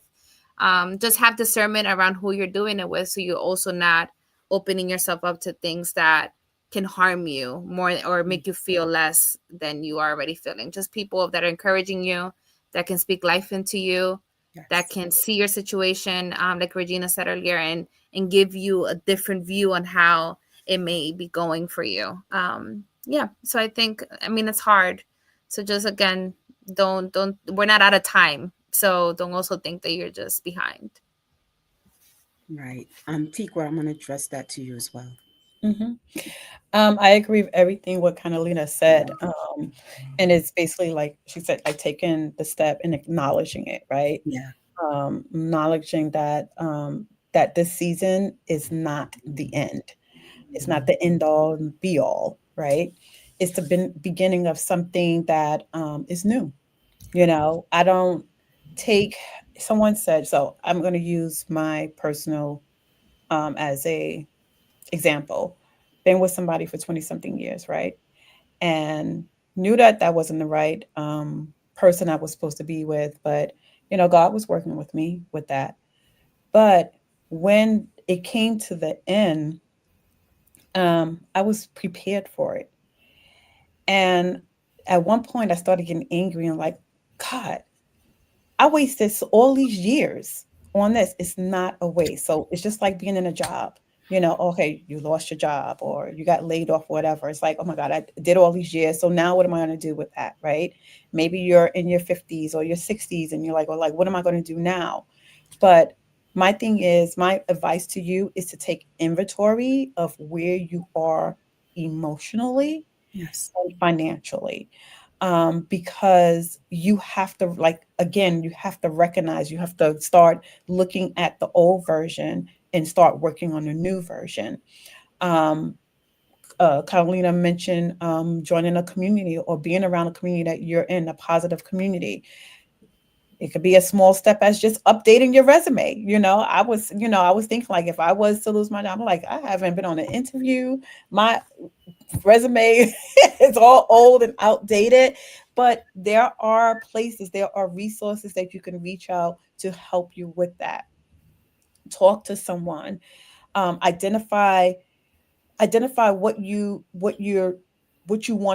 Just have discernment around who you're doing it with, so you're also not opening yourself up to things that can harm you more or make you feel less than you are already feeling. Just people that are encouraging you, that can speak life into you, that Yes. can see your situation, like Regina said earlier, and give you a different view on how it may be going for you. Yeah. So I think, I mean, it's hard. So just again, don't. We're not out of time. So don't also think that you're just behind. Right. Tikwa, I'm going to address that to you as well. Mm-hmm. I agree with everything what Carolina said. And it's basically like she said, like taking the step and acknowledging it, right? Yeah. Acknowledging that that this season is not the end. It's not the end all and be all, right? It's the beginning of something that is new. I don't take. Someone said so. I'm going to use my personal as a example. Been with somebody for 20 something years, right? And knew that that wasn't the right person I was supposed to be with. But, God was working with me with that. But when it came to the end, I was prepared for it. And at one point, I started getting angry and like, God, I wasted all these years on this. It's not a waste. So it's just like being in a job. Okay, you lost your job or you got laid off, whatever. It's like, oh my God, I did all these years. So now what am I going to do with that? Right. Maybe you're in your 50s or your 60s and you're like, well, like, what am I going to do now? But my thing is, my advice to you is to take inventory of where you are emotionally Yes. and financially, because you have to, like, again, you have to recognize, you have to start looking at the old version and start working on the new version. um, Carolina mentioned joining a community or being around a community that you're in, a positive community. It could be a small step as just updating your resume. I was thinking, like, if I was to lose my job, I'm like, I haven't been on an interview. My resume is all old and outdated, but there are resources that you can reach out to help you with that. Talk to someone. Um, identify what you want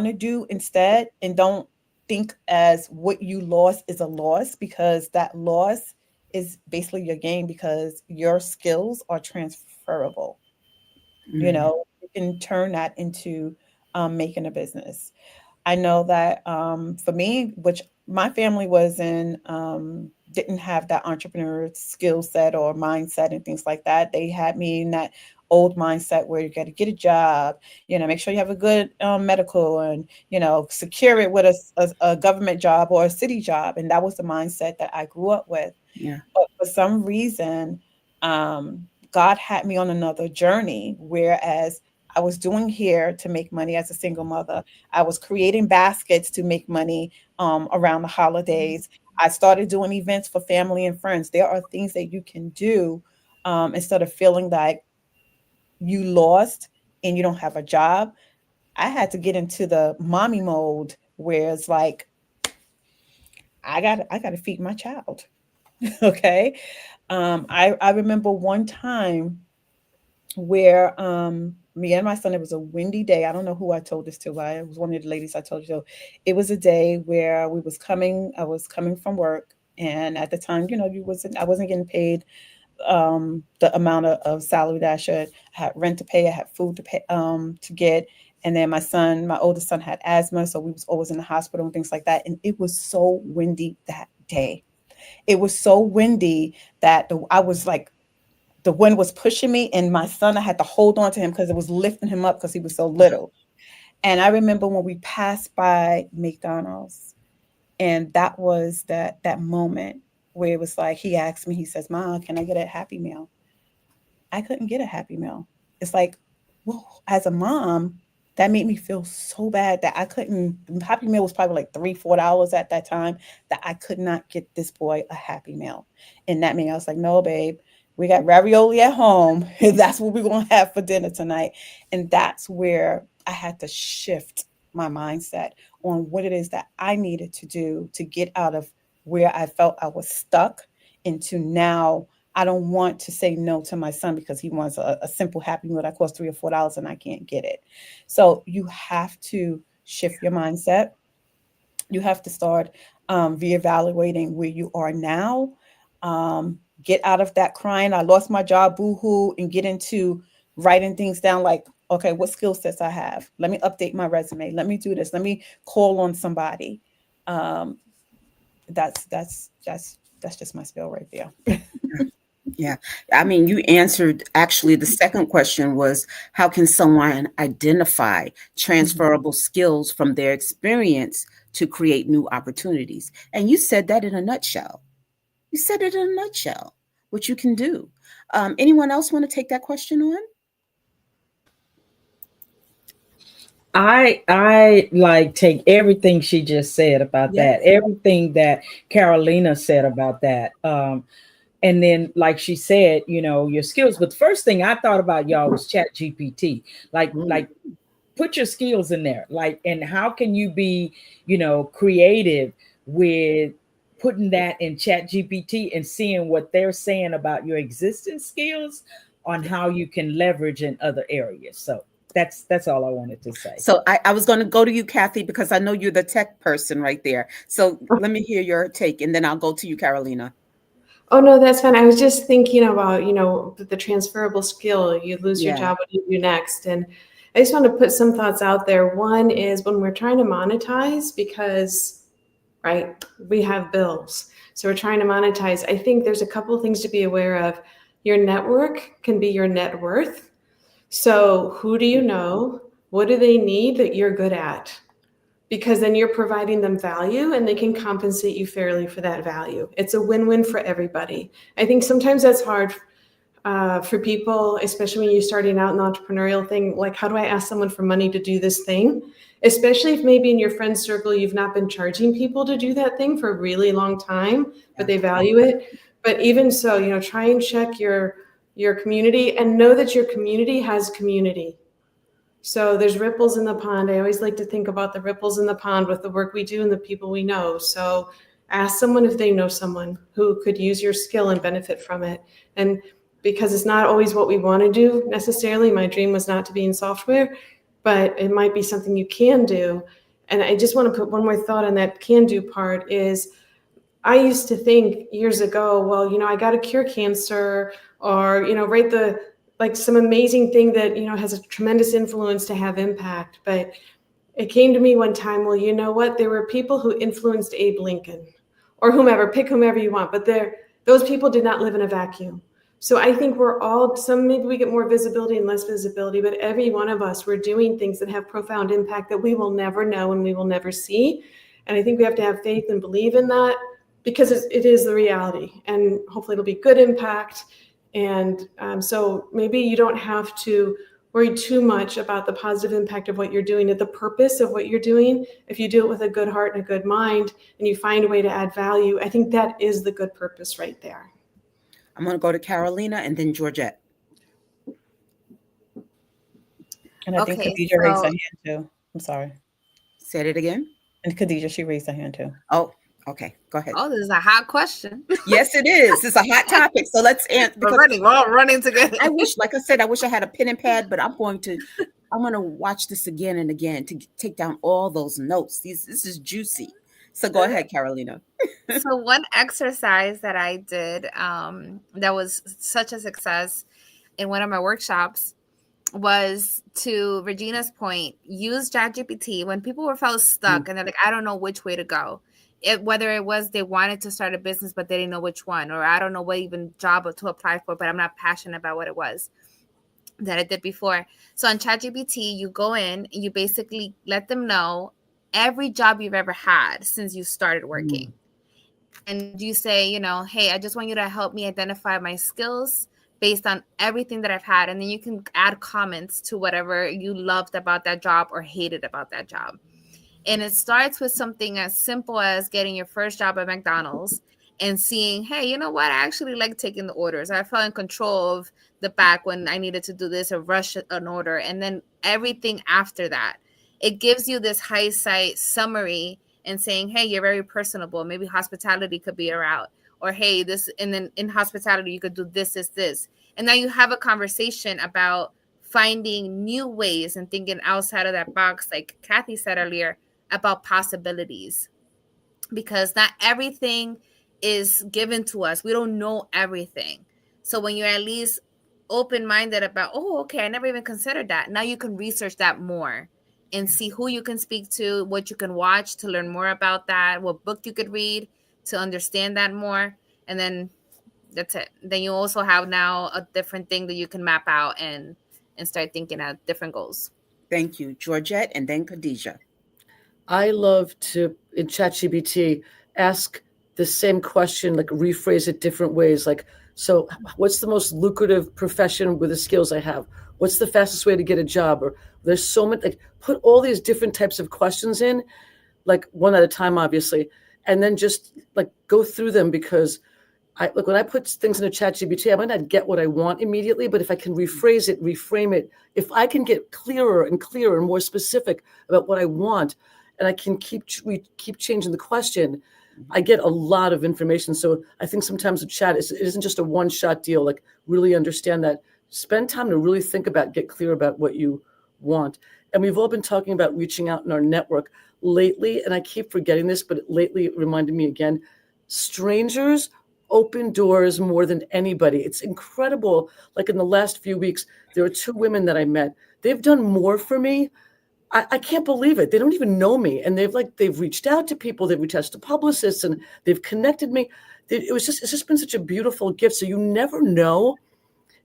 to do instead, and don't think as what you lost is a loss, because that loss is basically your gain, because your skills are transferable. Mm. You can turn that into making a business. I know that for me, which my family was in, didn't have that entrepreneur skill set or mindset and things like that. They had me in that old mindset where you got to get a job, make sure you have a good medical and, secure it with a government job or a city job. And that was the mindset that I grew up with. Yeah. But for some reason, um, God had me on another journey, whereas I was doing hair to make money as a single mother. I was creating baskets to make money around the holidays. I started doing events for family and friends. There are things that you can do instead of feeling like you lost and you don't have a job. I had to get into the mommy mode where it's like I got to feed my child. Okay. I remember one time where me and my son, it was a windy day. I don't know who I told this to. It was one of the ladies I told you. So it was a day where I was coming from work. And at the time, I wasn't getting paid the amount of salary that I should. I had rent to pay, I had food to pay to get. And then my oldest son had asthma, so we was always in the hospital and things like that. And it was so windy that day. It was so windy that I was like, the wind was pushing me, and my son, I had to hold on to him because it was lifting him up because he was so little. And I remember when we passed by McDonald's, and that was that moment where it was like he asked me, he says, "Mom, can I get a Happy Meal?" I couldn't get a Happy Meal. It's like, well, as a mom, that made me feel so bad that I couldn't. Happy Meal was probably like $3, $4 at that time, that I could not get this boy a Happy Meal. And that made I was like, no, babe, we got ravioli at home. That's what we're gonna have for dinner tonight. And that's where I had to shift my mindset on what it is that I needed to do to get out of where I felt I was stuck into now. I don't want to say no to my son because he wants a simple Happy Meal that costs $3 or $4 and I can't get it. So you have to shift your mindset. You have to start reevaluating where you are now. Um, get out of that crying, I lost my job, boo hoo, and get into writing things down like, okay, what skill sets I have? Let me update my resume. Let me do this. Let me call on somebody. Um, that's just my spill right there. Yeah. I mean, you answered actually the second question was how can someone identify Mhm. transferable skills from their experience to create new opportunities? And you said that in a nutshell. You said it in a nutshell, what you can do. Anyone else want to take that question on? I like take everything she just said about Yes. that, everything that Carolina said about that. And then like she said, your skills. But the first thing I thought about, y'all, was Chat GPT. Mm. Like put your skills in there. Like, and how can you be, creative with putting that in Chat GPT and seeing what they're saying about your existing skills on how you can leverage in other areas. So that's all I wanted to say. So I was going to go to you, Kathy, because I know you're the tech person right there. So let me hear your take, and then I'll go to you, Carolina. Oh no, that's fine. I was just thinking about, the transferable skill. You lose your Yeah. job, what do you do next? And I just want to put some thoughts out there. One is when we're trying to monetize, because, right, we have bills. So we're trying to monetize. I think there's a couple of things to be aware of. Your network can be your net worth. So who do you know? What do they need that you're good at? Because then you're providing them value and they can compensate you fairly for that value. It's a win-win for everybody. I think sometimes that's hard for people, especially when you're starting out in the entrepreneurial thing. Like, how do I ask someone for money to do this thing? Especially if maybe in your friend circle, you've not been charging people to do that thing for a really long time, but they value it. But even so, try and check your community and know that your community has community. So there's ripples in the pond. I always like to think about the ripples in the pond with the work we do and the people we know. So ask someone if they know someone who could use your skill and benefit from it. And because it's not always what we want to do necessarily, my dream was not to be in software, but it might be something you can do. And I just want to put one more thought on that can do part is I used to think years ago, well, I got to cure cancer or, write some amazing thing that, has a tremendous influence to have impact. But it came to me one time, well, you know what? There were people who influenced Abe Lincoln or whomever, pick whomever you want, but those people did not live in a vacuum. So I think we're all, maybe we get more visibility and less visibility, but every one of us, we're doing things that have profound impact that we will never know and we will never see. And I think we have to have faith and believe in that, because it is the reality, and hopefully it'll be good impact. And so maybe you don't have to worry too much about the positive impact of what you're doing, at the purpose of what you're doing. If you do it with a good heart and a good mind, and you find a way to add value, I think that is the good purpose right there. I'm going to go to Carolina and then Georgette. And I think Okay, Khadija raised her so hand too. I'm sorry. Said it again. And Khadija, she raised her hand too. Oh, okay. Go ahead. this is a hot question. Yes, it is. It's a hot topic. So let's answer. We're all running together. I wish, like I said, I wish I had a pen and pad, but I'm going to watch this again and again to take down all those notes. This is juicy. So go ahead, Carolina. So one exercise that I did that was such a success in one of my workshops was, to Regina's point, use ChatGPT when people were felt stuck and they're like, I don't know which way to go. Whether it was they wanted to start a business but they didn't know which one, or I don't know what even job to apply for, but I'm not passionate about what it was that I did before. So on ChatGPT, you go in and you basically let them know every job you've ever had since you started working. And you say, hey, I just want you to help me identify my skills based on everything that I've had. And then you can add comments to whatever you loved about that job or hated about that job. And it starts with something as simple as getting your first job at McDonald's and seeing, hey, you know what? I actually like taking the orders. I felt in control of the back when I needed to do this or rush an order. And then everything after that, it gives you this hindsight summary and saying, hey, you're very personable. Maybe hospitality could be a route. Or, hey, this, and then in hospitality, you could do this. And now you have a conversation about finding new ways and thinking outside of that box, like Kathy said earlier, about possibilities. Because not everything is given to us. We don't know everything. So when you're at least open-minded about, okay, I never even considered that. Now you can research that more and see who you can speak to, what you can watch to learn more about that, what book you could read to understand that more. And then that's it. Then you also have now a different thing that you can map out and start thinking of different goals. Thank you, Georgette, and then Khadija. I love to, in ChatGPT, ask the same question, like rephrase it different ways. Like, so what's the most lucrative profession with the skills I have? What's the fastest way to get a job? Or there's so many, like, put all these different types of questions in, like one at a time, obviously, and then just like go through them, because when I put things in a ChatGPT, I might not get what I want immediately, but if I can rephrase it, reframe it, if I can get clearer and clearer and more specific about what I want, and I can keep changing the question, I get a lot of information. So I think sometimes with chat, it isn't just a one-shot deal. Like, really understand that. Spend time to really think about, get clear about what you want. And we've all been talking about reaching out in our network lately, and I keep forgetting this, but lately it reminded me again, strangers open doors more than anybody. It's incredible. Like in the last few weeks, there are 2 women that I met. They've done more for me. I can't believe it. They don't even know me. And they've reached out to people, they've reached out to publicists, and they've connected me. It's just been such a beautiful gift. So you never know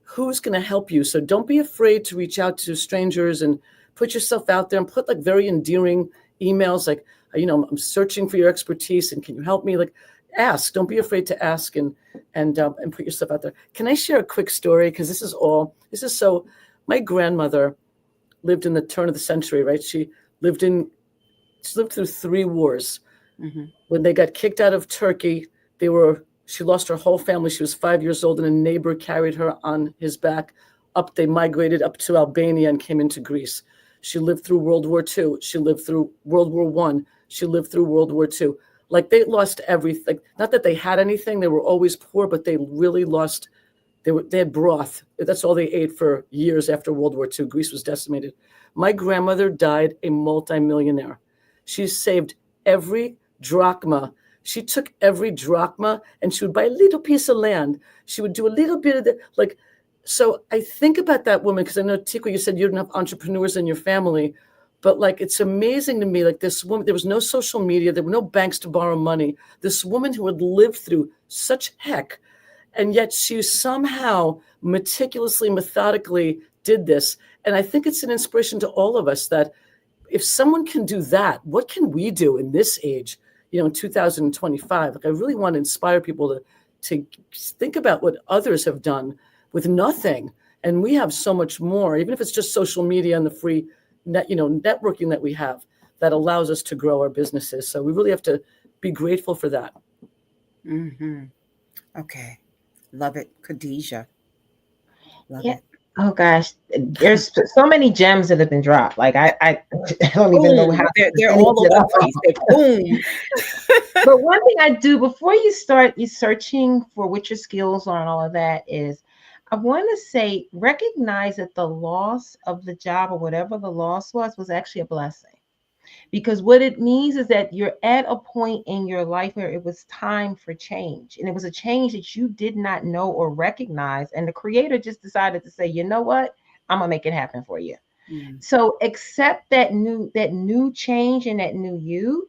who's going to help you. So don't be afraid to reach out to strangers and put yourself out there and put like very endearing emails. Like, I'm searching for your expertise and can you help me? Like, ask, don't be afraid to ask and put yourself out there. Can I share a quick story? Because my grandmother lived in the turn of the century, right? She lived through 3 wars. Mm-hmm. When they got kicked out of Turkey, she lost her whole family. She was 5 years old, and a neighbor carried her on his back. They migrated up to Albania and came into Greece. She lived through World War II. She lived through World War I. She lived through World War II. Like, they lost everything. Not that they had anything. They were always poor, but they really lost. They had broth. That's all they ate for years after World War II. Greece was decimated. My grandmother died a multimillionaire. She saved every drachma. She took every drachma and she would buy a little piece of land. She would do a little bit of it. So I think about that woman, because I know, Tikwa, you said you don't have entrepreneurs in your family, But like, it's amazing to me, like this woman, there was no social media, there were no banks to borrow money. This woman who had lived through such heck, and yet she somehow meticulously, methodically did this. And I think it's an inspiration to all of us that if someone can do that, what can we do in this age, in 2025? Like, I really want to inspire people to think about what others have done with nothing. And we have so much more, even if it's just social media and the free networking that we have that allows us to grow our businesses. So we really have to be grateful for that. Mm-hmm. Okay. Love it. Khadijah. Love Yeah. it. Oh gosh, there's so many gems that have been dropped. Like I don't even know how Boom. to They're finish all it over the up. place. They're boom. But one thing I do before you start you searching for what your skills are and all of that is I want to say recognize that the loss of the job or whatever the loss was actually a blessing. Because what it means is that you're at a point in your life where it was time for change. And it was a change that you did not know or recognize. And the creator just decided to say, you know what? I'm gonna make it happen for you. Mm. So accept that new change and that new you,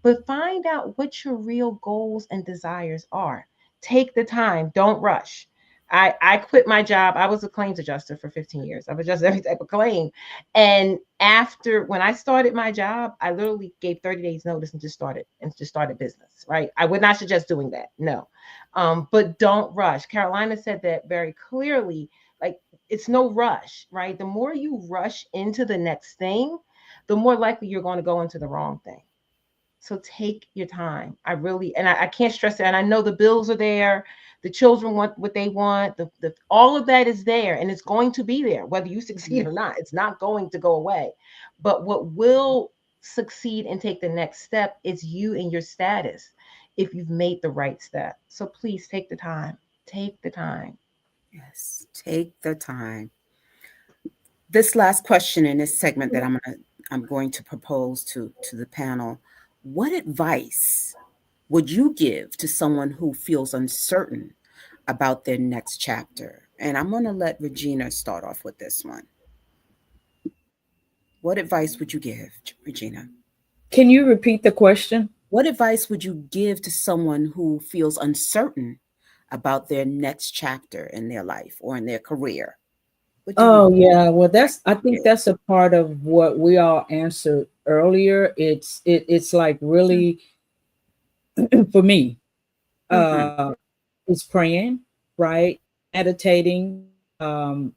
but find out what your real goals and desires are. Take the time, don't rush. I quit my job. I was a claims adjuster for 15 years. I've adjusted every type of claim. And after when I started my job, I literally gave 30 days notice and just started business, right? I would not suggest doing that. No. But don't rush. Carolina said that very clearly. Like it's no rush, right? The more you rush into the next thing, the more likely you're going to go into the wrong thing. So take your time. I can't stress that. And I know the bills are there. The children want what they want. All of that is there and it's going to be there, whether you succeed or not. It's not going to go away. But what will succeed and take the next step is you and your status if you've made the right step. So please take the time. Take the time. Yes. Take the time. This last question in this segment that I'm going to propose to the panel. What advice would you give to someone who feels uncertain about their next chapter? And I'm going to let Regina start off with this one. What advice would you give, Regina? Can you repeat the question? What advice would you give to someone who feels uncertain about their next chapter in their life or in their career? What do you Oh yeah, well I give? think that's a part of what we all answered earlier. It's like really for me, Mm-hmm. uh it's praying, right? Meditating, doing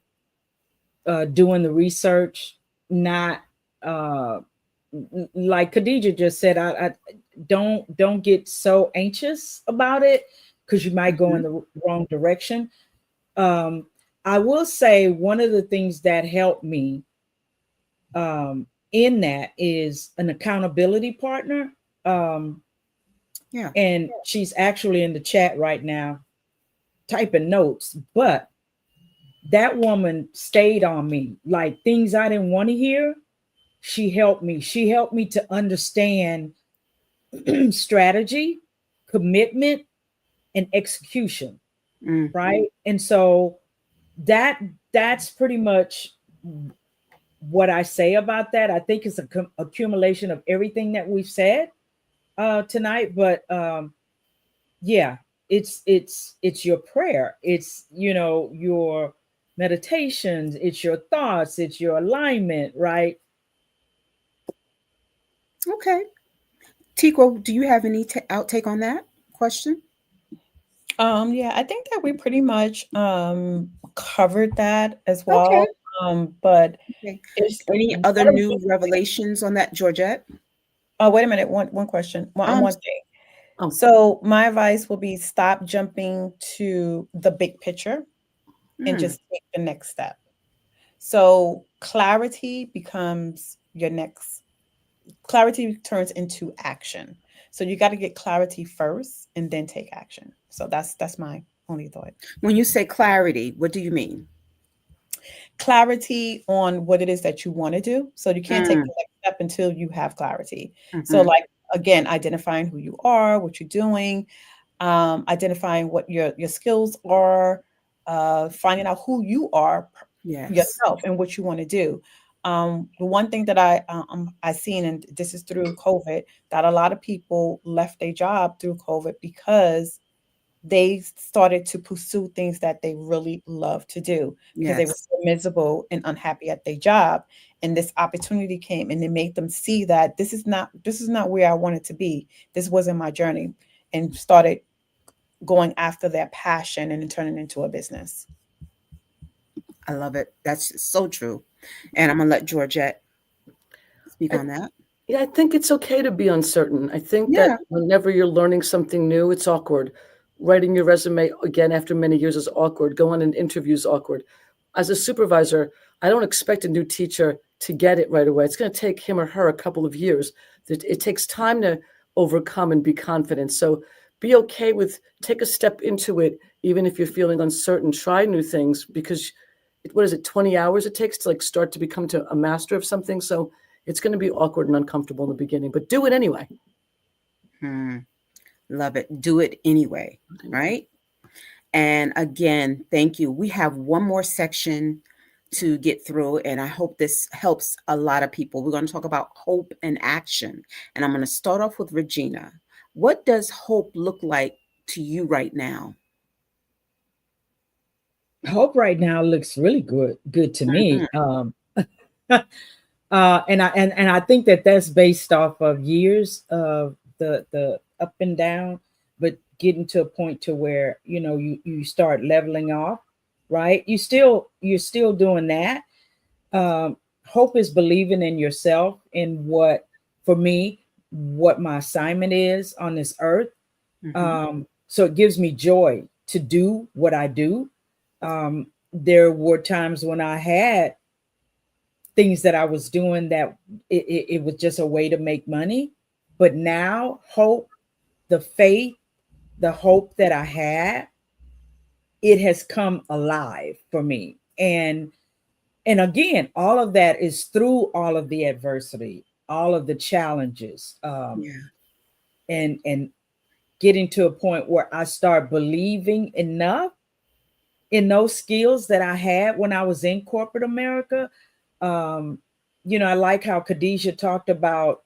the research, not uh like Khadija just said, I don't get so anxious about it because you might go Mm-hmm. in the wrong direction. Um, I will say one of the things that helped me in that is an accountability partner. Um, Yeah. and she's actually in the chat right now typing notes, but that woman stayed on me like things I didn't want to hear. She helped me to understand strategy, commitment, and execution, Mm. right? And so that that's pretty much what I say about that. I think it's a accumulation of everything that we've said tonight, but yeah, it's your prayer, it's your meditations, it's your thoughts, it's your alignment, right? Okay. Tico, do you have any outtake on that question? Yeah, I think that we pretty much covered that as Okay. well. But Okay. it's Any one other of new revelations on that, Georgette? oh, wait a minute, one question. Um. One thing. Oh, So my advice will be stop jumping to the big picture and Mm. just take the next step. So clarity turns into action. So you got to get clarity first and then take action. So that's my only thought. When you say clarity, what do you mean? Clarity on what it is that you want to do. So you can't take Mm. the next step until you have clarity. So Mm-hmm. like again, identifying who you are, what you're doing, identifying what your skills are, finding out who you are Yes. yourself and what you want to do. The one thing that I seen, and this is through COVID, that a lot of people left their job through COVID because they started to pursue things that they really love to do because they were Yes, so miserable and unhappy at their job. And this opportunity came and it made them see that this is not where I wanted to be. This wasn't my journey, and started going after their passion and then turning into a business. I love it. That's so true. And I'm gonna let Georgette speak I, on that. yeah, I think it's okay to be uncertain. I think that Yeah. whenever you're learning something new, it's awkward. Writing your resume again after many years is awkward. Going in interviews is awkward. As a supervisor, I don't expect a new teacher to get it right away. It's going to take him or her a couple of years. It takes time to overcome and be confident. So be okay with take a step into it, even if you're feeling uncertain. Try new things because what is it, 20 hours it takes to like start to become to a master of something. So it's going to be awkward and uncomfortable in the beginning, but do it anyway. Hmm. Love it. Do it anyway. Right. And again, thank you. We have one more section to get through, and I hope this helps a lot of people. We're going to talk about hope and action. And I'm going to start off with Regina. What does hope look like to you right now? Hope right now looks really good to me. Mhm. And I think that that's based off of years of the up and down, but getting to a point to where you start leveling off, right? You're still doing that. Hope is believing in yourself, in what, for me, what my assignment is on this earth. Mhm. So it gives me joy to do what I do. There were times when I had things that I was doing that it was just a way to make money. But now, hope, the faith, the hope that I had, it has come alive for me. And again, all of that is through all of the adversity, all of the challenges, Yeah. and getting to a point where I start believing enough in those skills that I had when I was in corporate America. Um, I like how Khadijah talked about,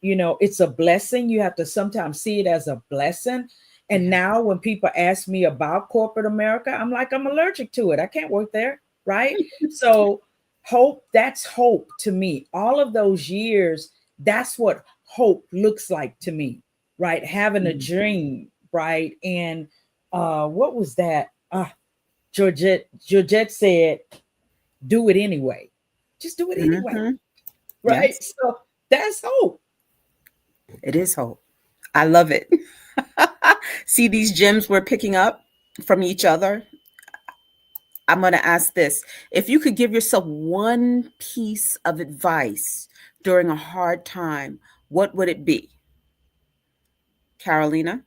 it's a blessing. You have to sometimes see it as a blessing. And Yeah. now when people ask me about corporate America, I'm like, I'm allergic to it. I can't work there. Right. So hope, that's hope to me. All of those years, that's what hope looks like to me. Right. Having a Mm. dream. Right. And what was that? Georgette said, do it anyway. Just do it anyway. Mhm. Right. Yes, So that's hope. it is hope. I love it. See these gems we're picking up from each other? I'm going to ask this. If you could give yourself one piece of advice during a hard time, what would it be? Carolina?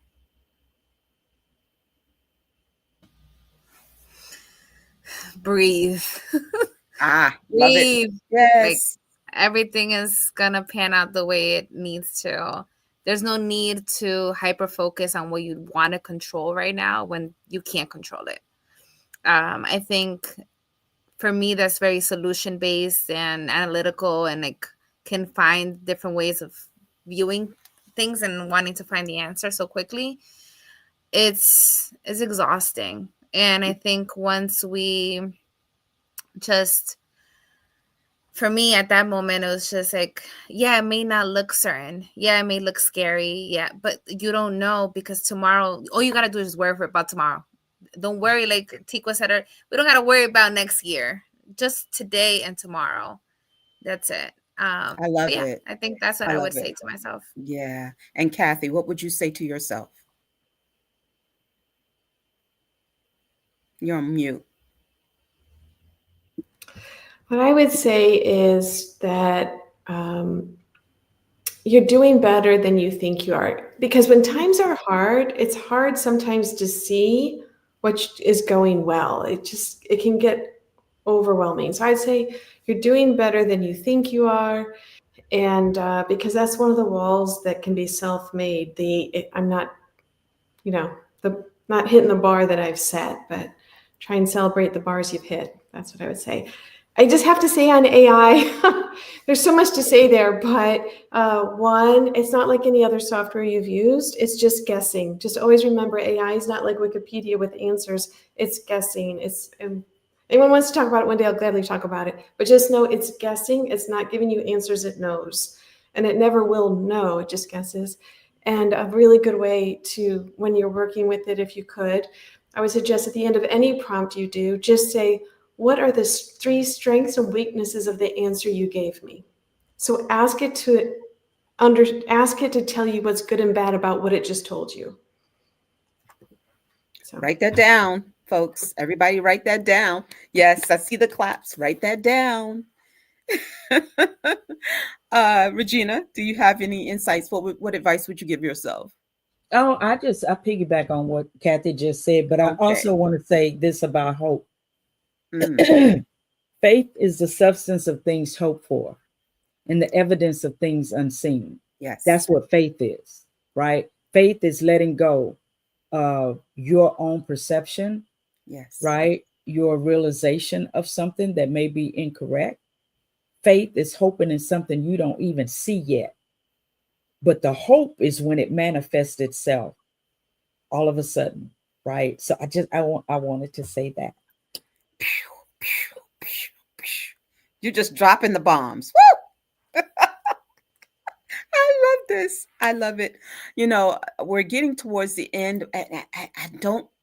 Breathe. Ah, love it. Breathe. Like Yes. everything is gonna pan out the way it needs to. There's no need to hyper focus on what you want to control right now when you can't control it. I think for me that's very solution based and analytical, and like can find different ways of viewing things and wanting to find the answer so quickly. It's exhausting. And I think once we just, for me at that moment it was just like, yeah, it may not look certain, yeah, it may look scary, yeah, but you don't know, because tomorrow all you got to do is worry about tomorrow. Don't worry, like Tico said, we don't got to worry about next year, just today and tomorrow. That's it. I But love yeah, it. I think that's what I I love would it. say to myself. Yeah. And Kathy, what would you say to yourself? You're on mute. What I would say is that um, you're doing better than you think you are. Because when times are hard, it's hard sometimes to see what is going well. It can get overwhelming. So I'd say you're doing better than you think you are. And because that's one of the walls that can be self-made. I'm not, you know, the not hitting the bar that I've set, but try and celebrate the bars you've hit. That's what I would say. I just have to say on AI, there's so much to say there, but one, it's not like any other software you've used. It's just guessing. Just always remember AI is not like Wikipedia with answers. It's guessing. Anyone wants to talk about it one day, I'll gladly talk about it. But just know it's guessing. It's not giving you answers it knows. And it never will know. It just guesses. And a really good way to, when you're working with it, if you could, I would suggest at the end of any prompt you do, just say, what are the three strengths and weaknesses of the answer you gave me? So ask it to tell you what's good and bad about what it just told you. So. Write that down, folks. Everybody write that down. Yes, I see the claps. Write that down. Regina, do you have any insights? What advice would you give yourself? Oh, I piggyback on what Kathy just said, but I also want to say this about hope. Faith is the substance of things hoped for and the evidence of things unseen. Yes. That's what faith is, right? Faith is letting go of your own perception. Yes. Right? Your realization of something that may be incorrect. Faith is hoping in something you don't even see yet. But the hope is when it manifests itself all of a sudden, right? So I wanted to say that. You're just dropping the bombs. Woo! I love this. I love it. You know, we're getting towards the end. I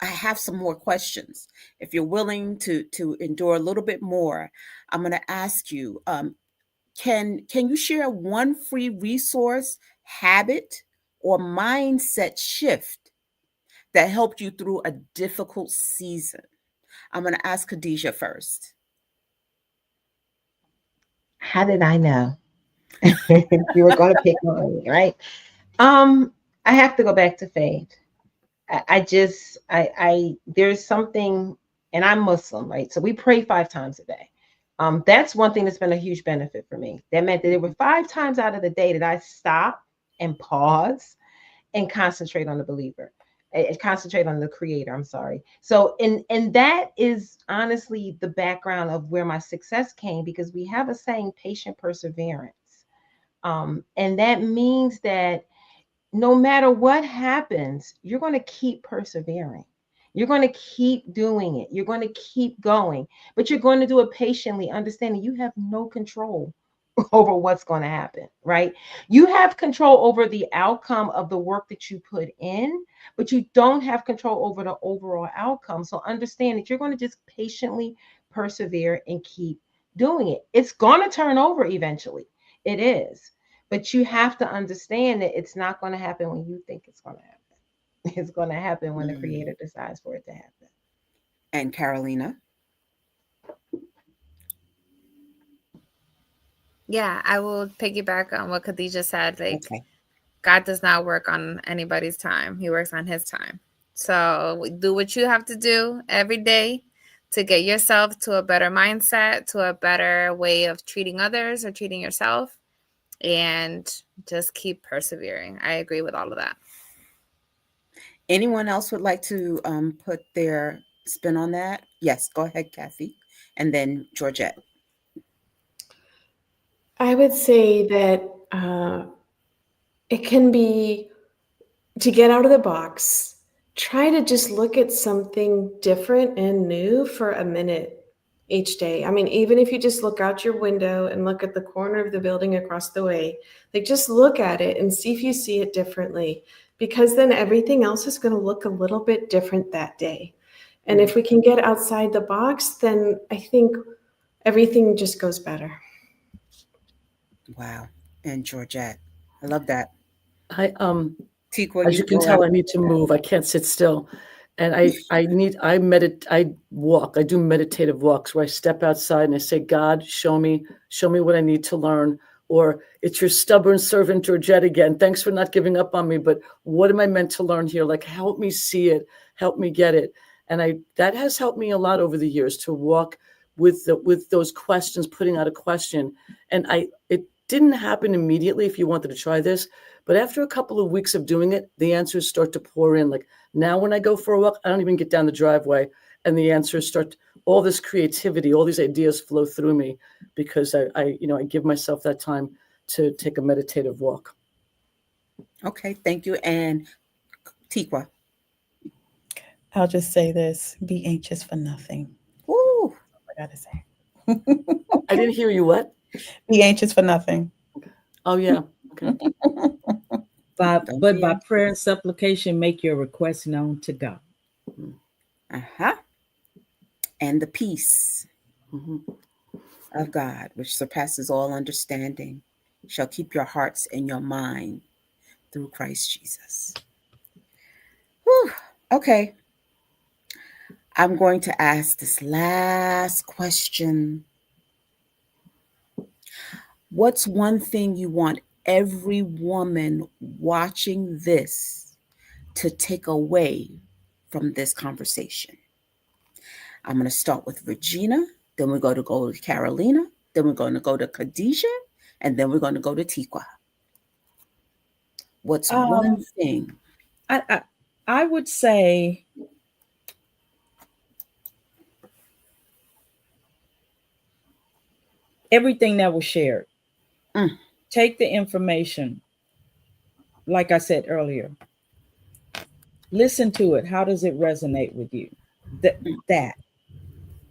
have some more questions. If you're willing to endure a little bit more, I'm going to ask you, can you share one free resource, habit, or mindset shift that helped you through a difficult season? I'm going to ask Khadijah first. How did I know you were going to pick on me, right? I have to go back to faith. There's something, and I'm Muslim, right? So we pray 5 times a day. That's one thing that's been a huge benefit for me. That meant that there were 5 times out of the day that I stop and pause and concentrate on the believer, and concentrate on the creator. I'm sorry. So, and that is honestly the background of where my success came, because we have a saying, patient perseverance. And that means that no matter what happens, you're going to keep persevering. You're going to keep doing it. You're going to keep going, but you're going to do it patiently, understanding you have no control over what's going to happen, right? You have control over the outcome of the work that you put in, but you don't have control over the overall outcome. So understand that you're going to just patiently persevere and keep doing it. It's going to turn over eventually. It is. But you have to understand that it's not going to happen when you think it's going to happen. It's going to happen when the creator decides for it to happen. And Carolina? Yeah, I will piggyback on what Khadijah said. God does not work on anybody's time. He works on his time. So do what you have to do every day to get yourself to a better mindset, to a better way of treating others or treating yourself, and just keep persevering. I agree with all of that. Anyone else would like to put their spin on that? Yes, go ahead, Kathy. And then Georgette. I would say that it can be, to get out of the box, try to just look at something different and new for a minute each day. I mean, even if you just look out your window and look at the corner of the building across the way, just look at it and see if you see it differently, because then everything else is going to look a little bit different that day. And if we can get outside the box, then I think everything just goes better. Wow. And Georgette, I love that. Tikwa, as you can tell, I need to move. I can't sit still. And I walk. I do meditative walks where I step outside and I say, God, show me what I need to learn. Or it's your stubborn servant, Georgette, again. Thanks for not giving up on me. But what am I meant to learn here? Help me see it. Help me get it. And that has helped me a lot over the years, to walk with those questions, putting out a question. And it didn't happen immediately if you wanted to try this. But after a couple of weeks of doing it, the answers start to pour in. Now when I go for a walk, I don't even get down the driveway, and the answers start. all this creativity, all these ideas flow through me because I give myself that time to take a meditative walk. Okay, thank you. And Tikwa. I'll just say this: be anxious for nothing. Ooh, I gotta say, I didn't hear you. What? be anxious for nothing. Oh yeah. Okay. don't But be by in. prayer and supplication, make your request known to God. Uh-huh. And the peace Mm-hmm. of God, which surpasses all understanding, shall keep your hearts and your mind through Christ Jesus. Whew. Okay, I'm going to ask this last question. What's one thing you want every woman watching this to take away from this conversation? I'm going to start with Regina, then we're going to go to Carolina, then we're going to go to Khadijah, and then we're going to go to Tikwa. What's one Um, thing? I, I I would say everything that was shared. Mm, Take the information, like I said earlier. Listen to it. How does it resonate with you? That mm. that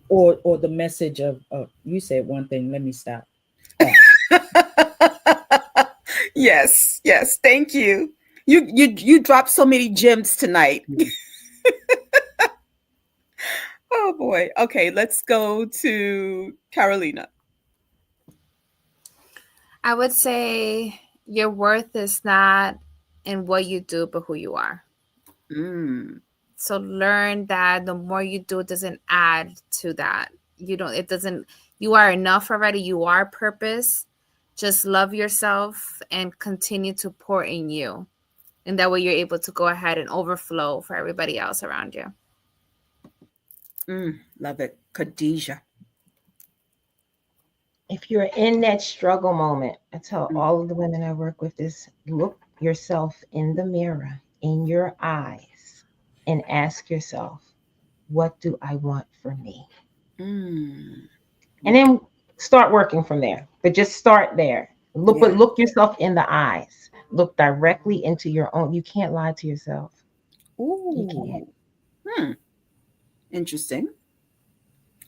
or the message of you said one thing. Let me stop that. Yes, yes, thank you. You dropped so many gems tonight. Oh boy. Okay, let's go to Carolina. I would say your worth is not in what you do, but who you are. Mm, So learn that the more you do, it doesn't add to that. It doesn't, you are enough already. You are purpose. Just love yourself and continue to pour in you. And that way you're able to go ahead and overflow for everybody else around you. love it. Khadijah. If you're in that struggle moment, I tell Mm, all of the women I work with this: look yourself in the mirror, in your eyes, and ask yourself, what do I want for me? mm, And then start working from there. But just start there. yeah. Look yourself in the eyes. Look directly into your own. You can't lie to yourself. You can't. Ooh. Hmm. Interesting.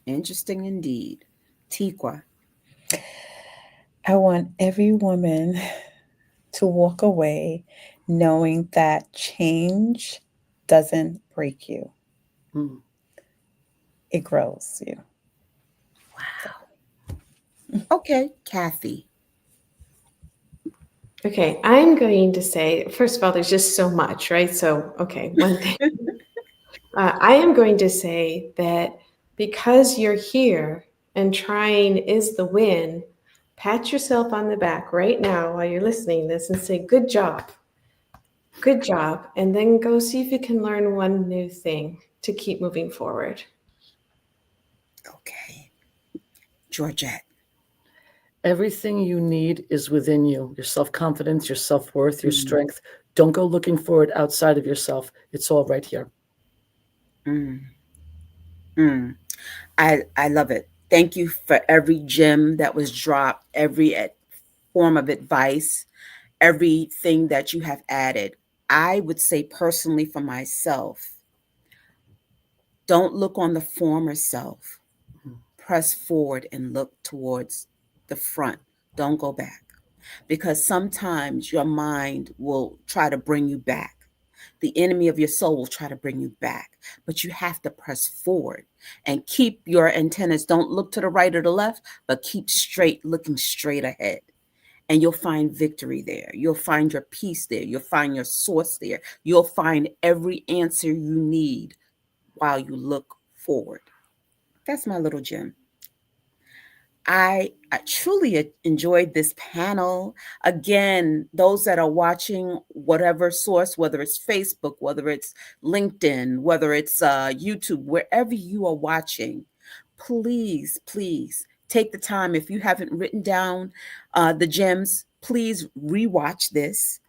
Interesting indeed. Tikwa. I want every woman to walk away knowing that change doesn't break you; Mm. it grows you. Okay, Kathy. Okay, I'm going to say, first of all, there's just so much, right? So, okay, one thing. I am going to say that because you're here and trying is the win, pat yourself on the back right now while you're listening to this and say, good job. And then go see if you can learn one new thing to keep moving forward. Okay. Georgette. Everything you need is within you. Your self-confidence, your self-worth, your Mm, strength. Don't go looking for it outside of yourself. It's all right here. mm, mm. I love it. Thank you for every gem that was dropped, every form of advice, everything that you have added. I would say personally for myself, don't look on the former self. Press forward and look towards the front. Don't go back. Because sometimes your mind will try to bring you back. The enemy of your soul will try to bring you back, but you have to press forward and keep your antennas. Don't look to the right or the left, but keep straight, looking straight ahead. And you'll find victory there. You'll find your peace there. You'll find your source there. You'll find every answer you need while you look forward. That's my little gem. I truly enjoyed this panel. Again, those that are watching, whatever source, whether it's Facebook, whether it's LinkedIn, whether it's YouTube, wherever you are watching, please, please take the time. If you haven't written down the gems, please rewatch this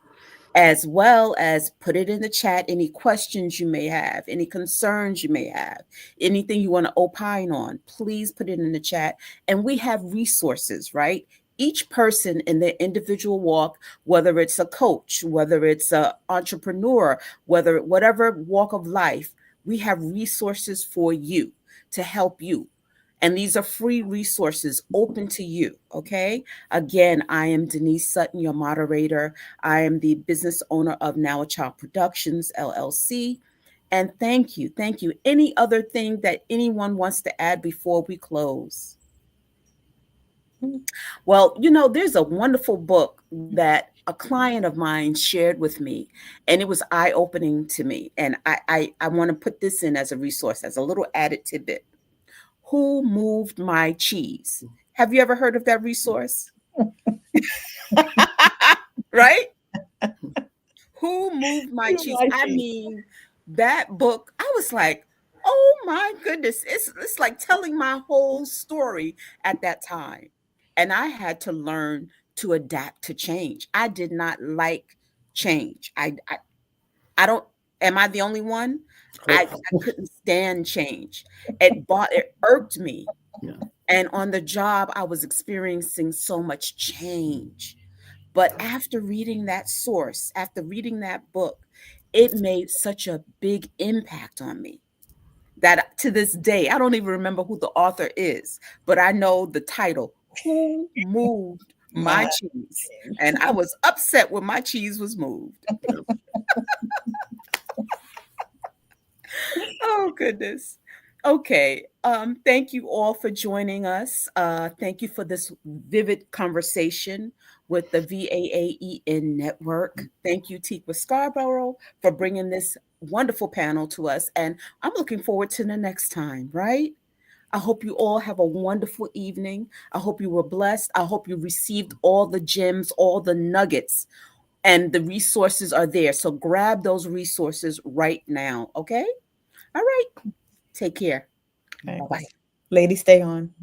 as well as put it in the chat any questions you may have, any concerns you may have, anything you want to opine on. Please put it in the chat. And we have resources, right? Each person in their individual walk, whether it's a coach, whether it's an entrepreneur, whether whatever walk of life, we have resources for you to help you. And these are free resources open to you. Okay. Again, I am Denise Sutton, your moderator. I am the business owner of Now a Child Productions, LLC. And thank you. Thank you. Any other thing that anyone wants to add before we close? Well, there's a wonderful book that a client of mine shared with me, and it was eye opening to me. And I want to put this in as a resource, as a little added tidbit. Who Moved My Cheese? Have you ever heard of that resource? Right? Who Moved My Cheese? I mean, that book, I was like, oh my goodness, it's like telling my whole story at that time. And I had to learn to adapt to change. I did not like change. I don't, am I the only one? I couldn't stand change. It irked me. Yeah. And on the job, I was experiencing so much change. But after reading that source, after reading that book, it made such a big impact on me that to this day, I don't even remember who the author is, but I know the title, Who Moved My Cheese? And I was upset when my cheese was moved. Oh, goodness. Okay. Thank you all for joining us. Thank you for this vivid conversation with the VAAEN network. Thank you, Tikwa Scarborough, for bringing this wonderful panel to us. And I'm looking forward to the next time, right? I hope you all have a wonderful evening. I hope you were blessed. I hope you received all the gems, all the nuggets, and the resources are there. So grab those resources right now, okay? All right. Take care. Okay. Bye-bye. Ladies, stay on.